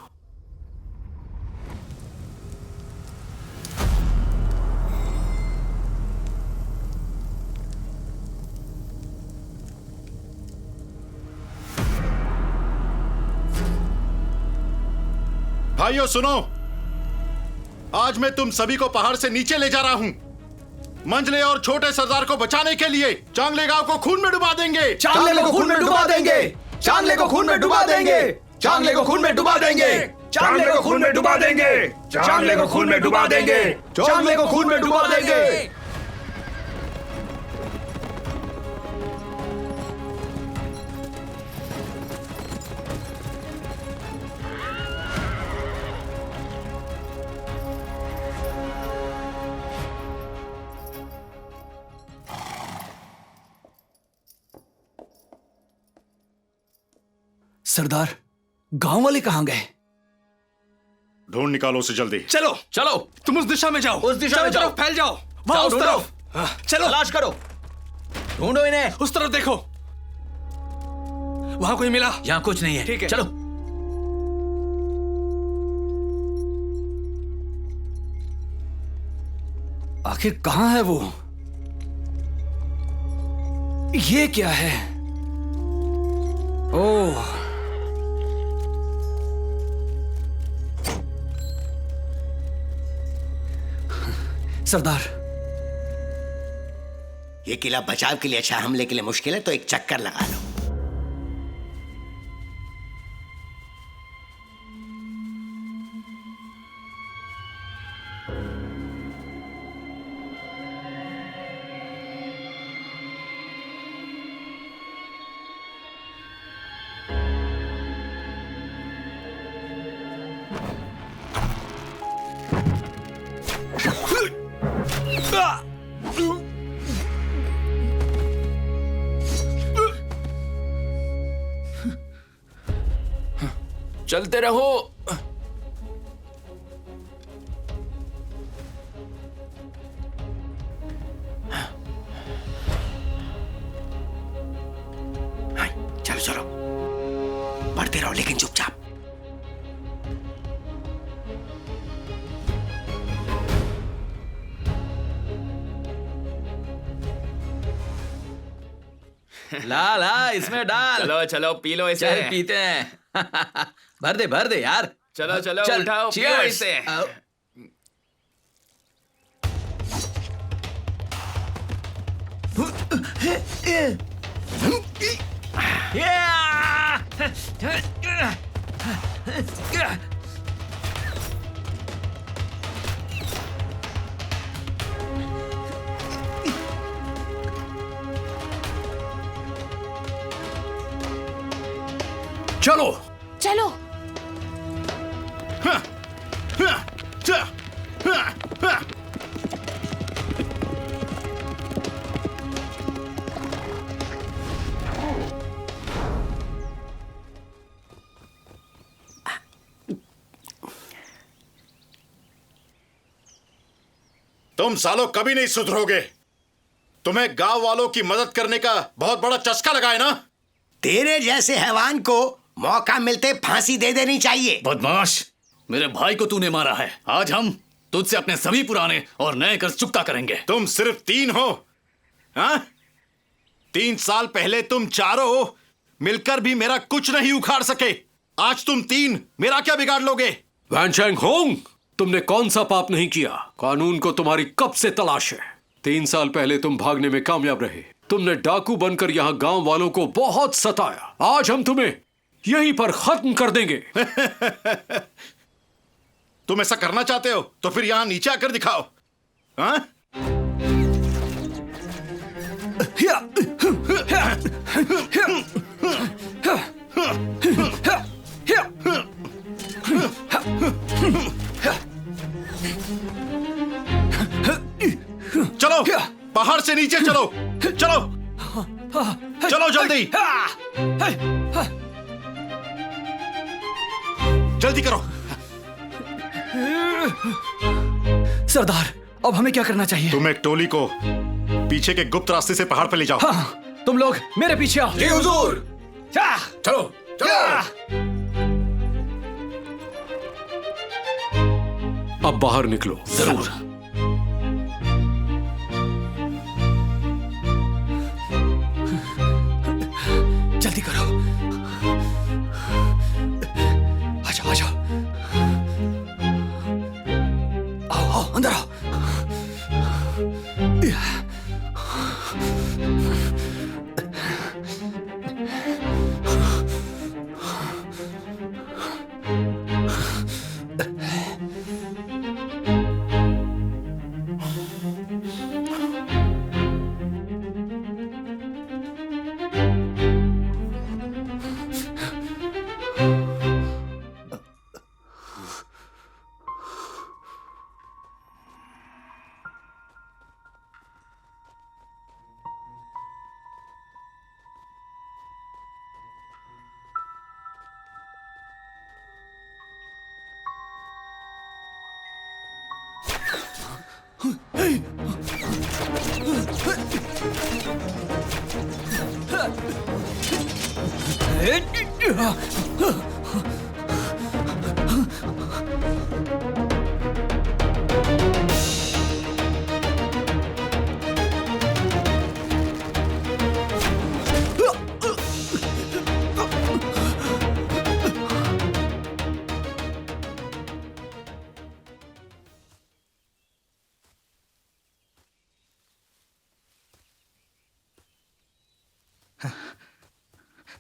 E: भाइयों सुनो, आज मैं तुम सभी को पहाड़ से नीचे ले जा रहा हूं। मंझले और छोटे सरदार को बचाने के लिए चांगले गांव को खून में डुबा देंगे।
D: चांगले को खून में डुबा देंगे। चांगले को खून में डुबा देंगे। चांगले को खून में डुबा देंगे। चांगले को खून में डुबा देंगे। चांगले को खून में डुबा देंगे। चांगले को खून में डुबा देंगे। सरदार, गांव वाले कहां गए?
E: ढूंढ निकालो उसे जल्दी।
D: चलो चलो, तुम उस दिशा में जाओ। उस दिशा में जाओ, फैल जाओ। वहां उस तरफ चलो, तलाश करो, ढूंढो इन्हें। उस तरफ देखो, वहां कोई मिला?
B: यहाँ कुछ नहीं है।
D: ठीक है,
B: चलो।
D: आखिर कहां है वो? ये क्या है? ओह, सरदार,
G: ये किला बचाव के लिए अच्छा, हमले के लिए मुश्किल है, तो एक चक्कर लगा लो।
M: चलते रहो।
G: चलो चलो, बढ़ते रहो लेकिन चुपचाप।
B: ला ला इसमें डाल।
M: चलो चलो पी लो इसे।
B: चल पीते हैं। भर दे यार।
M: चलो चलो
B: चल,
M: उठाओ पियो
B: cheers।
M: इसे।
C: चलो
F: चलो।
E: तुम सालों कभी नहीं सुधरोगे। तुम्हें गांव वालों की मदद करने का बहुत बड़ा चस्का लगा है ना।
G: तेरे जैसे हैवान को मौका मिलते फांसी दे देनी चाहिए।
H: बदमाश, मेरे भाई को तूने मारा है। आज हम तुझसे अपने सभी पुराने और नए कर्ज चुकता करेंगे।
E: तुम सिर्फ 3 हो, हाँ? 3 साल पहले तुम चारों मिलकर भी मेरा कुछ नहीं उखाड़ सके। आज तुम 3 मेरा क्या बिगाड़ लोगे?
C: वैन शैंग होंग, तुमने कौन सा पाप नहीं किया? कानून को तुम्हारी कब से तलाश है। 3 साल पहले तुम भागने में कामयाब रहे। तुमने डाकू बनकर यहाँ गांव वालों को बहुत सताया। आज हम तुम्हें यहीं पर खत्म कर देंगे।
E: तुम ऐसा करना चाहते हो तो फिर यहां नीचे आकर दिखाओ, हाँ? चलो पहाड़ से नीचे चलो, चलो चलो जल्दी, जल्दी करो।
H: सरदार, अब हमें क्या करना चाहिए?
E: तुम एक टोली को पीछे के गुप्त रास्ते से पहाड़ पर ले जाओ।
H: हाँ, तुम लोग मेरे पीछे आओ।
D: जी हुजूर।
H: चलो
C: अब बाहर निकलो।
H: जरूर। जल्दी करो। आ जाओ आओ अंदर आओ।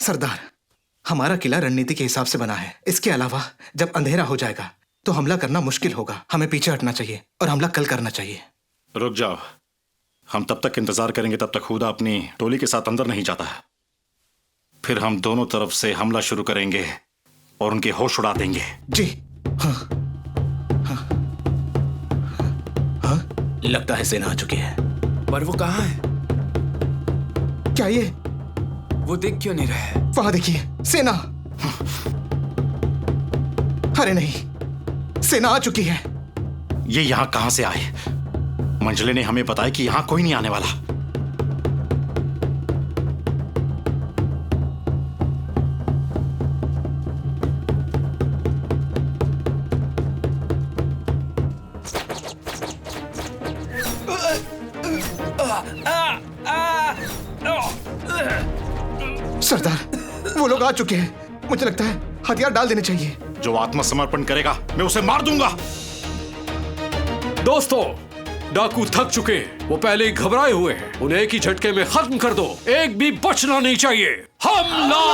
L: सरदार, हमारा किला रणनीति के हिसाब से बना है। इसके अलावा जब अंधेरा हो जाएगा तो हमला करना मुश्किल होगा। हमें पीछे हटना चाहिए और हमला कल करना चाहिए।
E: रुक जाओ, हम तब तक इंतजार करेंगे तब तक खुदा अपनी टोली के साथ अंदर नहीं जाता। फिर हम दोनों तरफ से हमला शुरू करेंगे और उनके होश उड़ा देंगे।
L: जी हाँ। हाँ। हाँ?
H: लगता है सेना आ चुकी है।
M: पर वो कहाँ है?
L: क्या ये?
M: वो दिख क्यों नहीं रहा है?
L: वहां देखिए, सेना। अरे नहीं, सेना आ चुकी है।
E: ये यहां कहां से आए? मंजले ने हमें बताया कि यहां कोई नहीं आने वाला।
L: सरदार, वो लोग आ चुके हैं। मुझे लगता है हथियार डाल देने चाहिए।
E: जो आत्मसमर्पण करेगा मैं उसे मार दूंगा।
C: दोस्तों, डाकू थक चुके हैं, वो पहले ही घबराए हुए हैं। उन्हें एक ही झटके में खत्म कर दो, एक भी बचना नहीं चाहिए। हमला!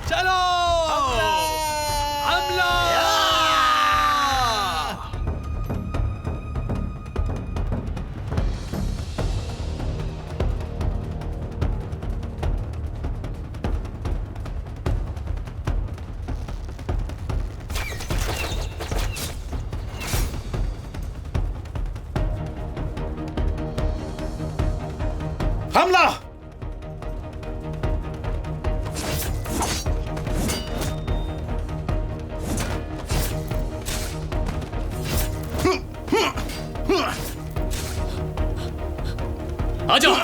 N: चलो हमला!
E: हमला!
J: आजा!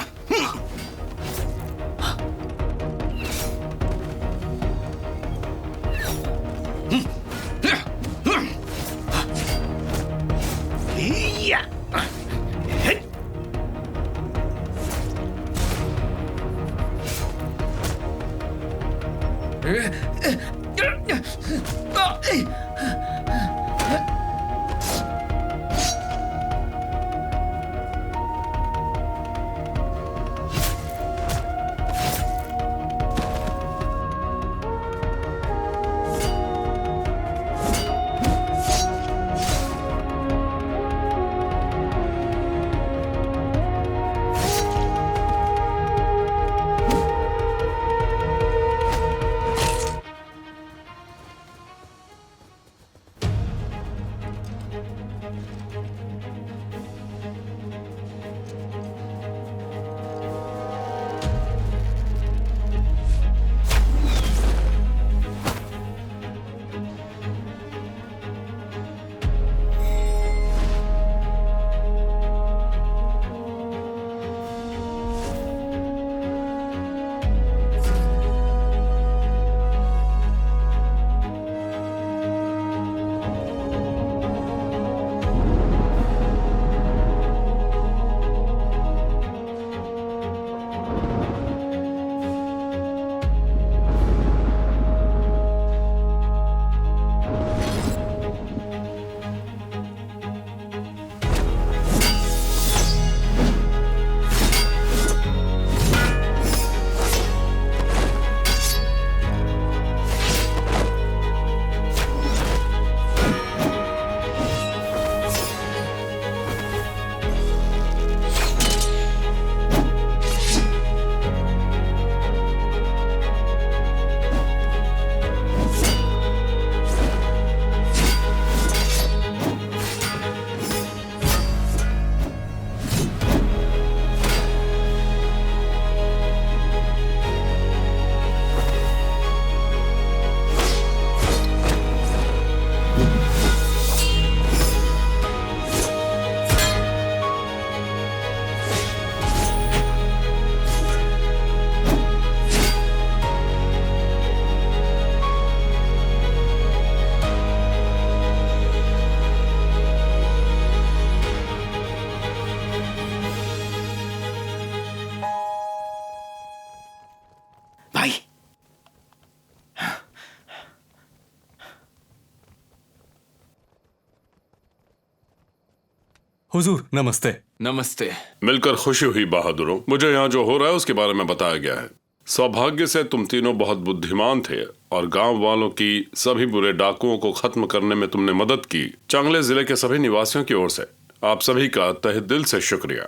C: हुजूर नमस्ते।
M: नमस्ते।
O: मिलकर खुशी हुई बहादुरों। मुझे यहाँ जो हो रहा है उसके बारे में बताया गया है। सौभाग्य से तुम तीनों बहुत बुद्धिमान थे और गांव वालों की सभी बुरे डाकुओं को खत्म करने में तुमने मदद की। चांगले जिले के सभी निवासियों की ओर से आप सभी का तहे दिल से शुक्रिया।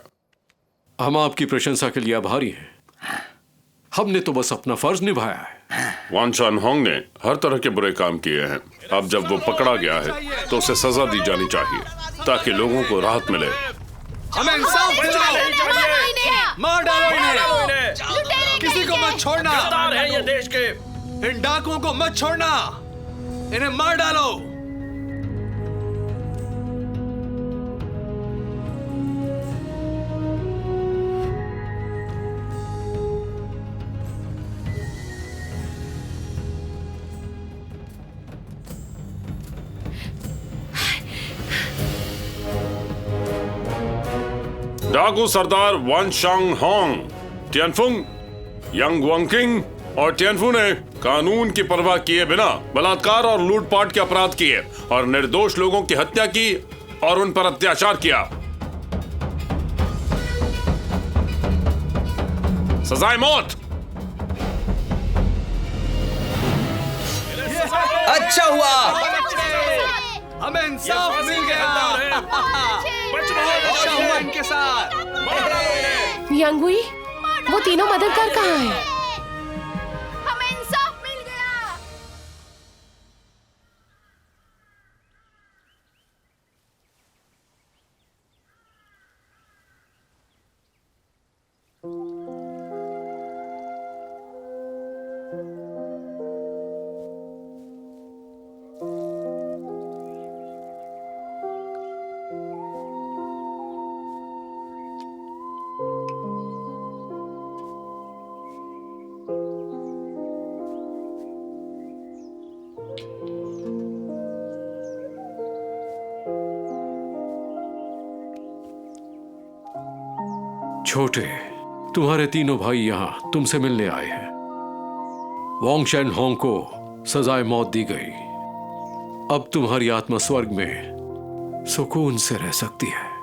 C: हम आपकी प्रशंसा के लिए आभारी हैं। हमने तो बस अपना फर्ज निभाया है।
O: वान शान होंग ने हर तरह के बुरे काम किए हैं। अब जब वो पकड़ा गया है तो उसे सजा दी जानी चाहिए ताकि लोगों को राहत मिले।
N: हमें इंसाफ दिलाओ। मार डालो इन्हें। किसी को मत छोड़ना। है ये देश के। इन डाकुओं को मत छोड़ना। इन्हें मार डालो।
O: डाकू सरदार वान शांग होंग, टियानफुंग, यंग वांगकिंग और टियानफू ने कानून की परवाह किए बिना बलात्कार और लूटपाट के अपराध किए और निर्दोष लोगों की हत्या की और उन पर अत्याचार किया। सजाए मौत।
D: अच्छा हुआ, हमें इंसाफ मिल गया। अच्छा हुआ इनके साथ।
F: यांगुई, वो तीनों मददगार कहाँ हैं?
K: हमें इंसाफ मिल गया।
C: छोटे, तुम्हारे तीनों भाई यहां तुमसे मिलने आए हैं। वांग शेन होंग को सजाए मौत दी गई। अब तुम्हारी आत्मा स्वर्ग में सुकून से रह सकती है।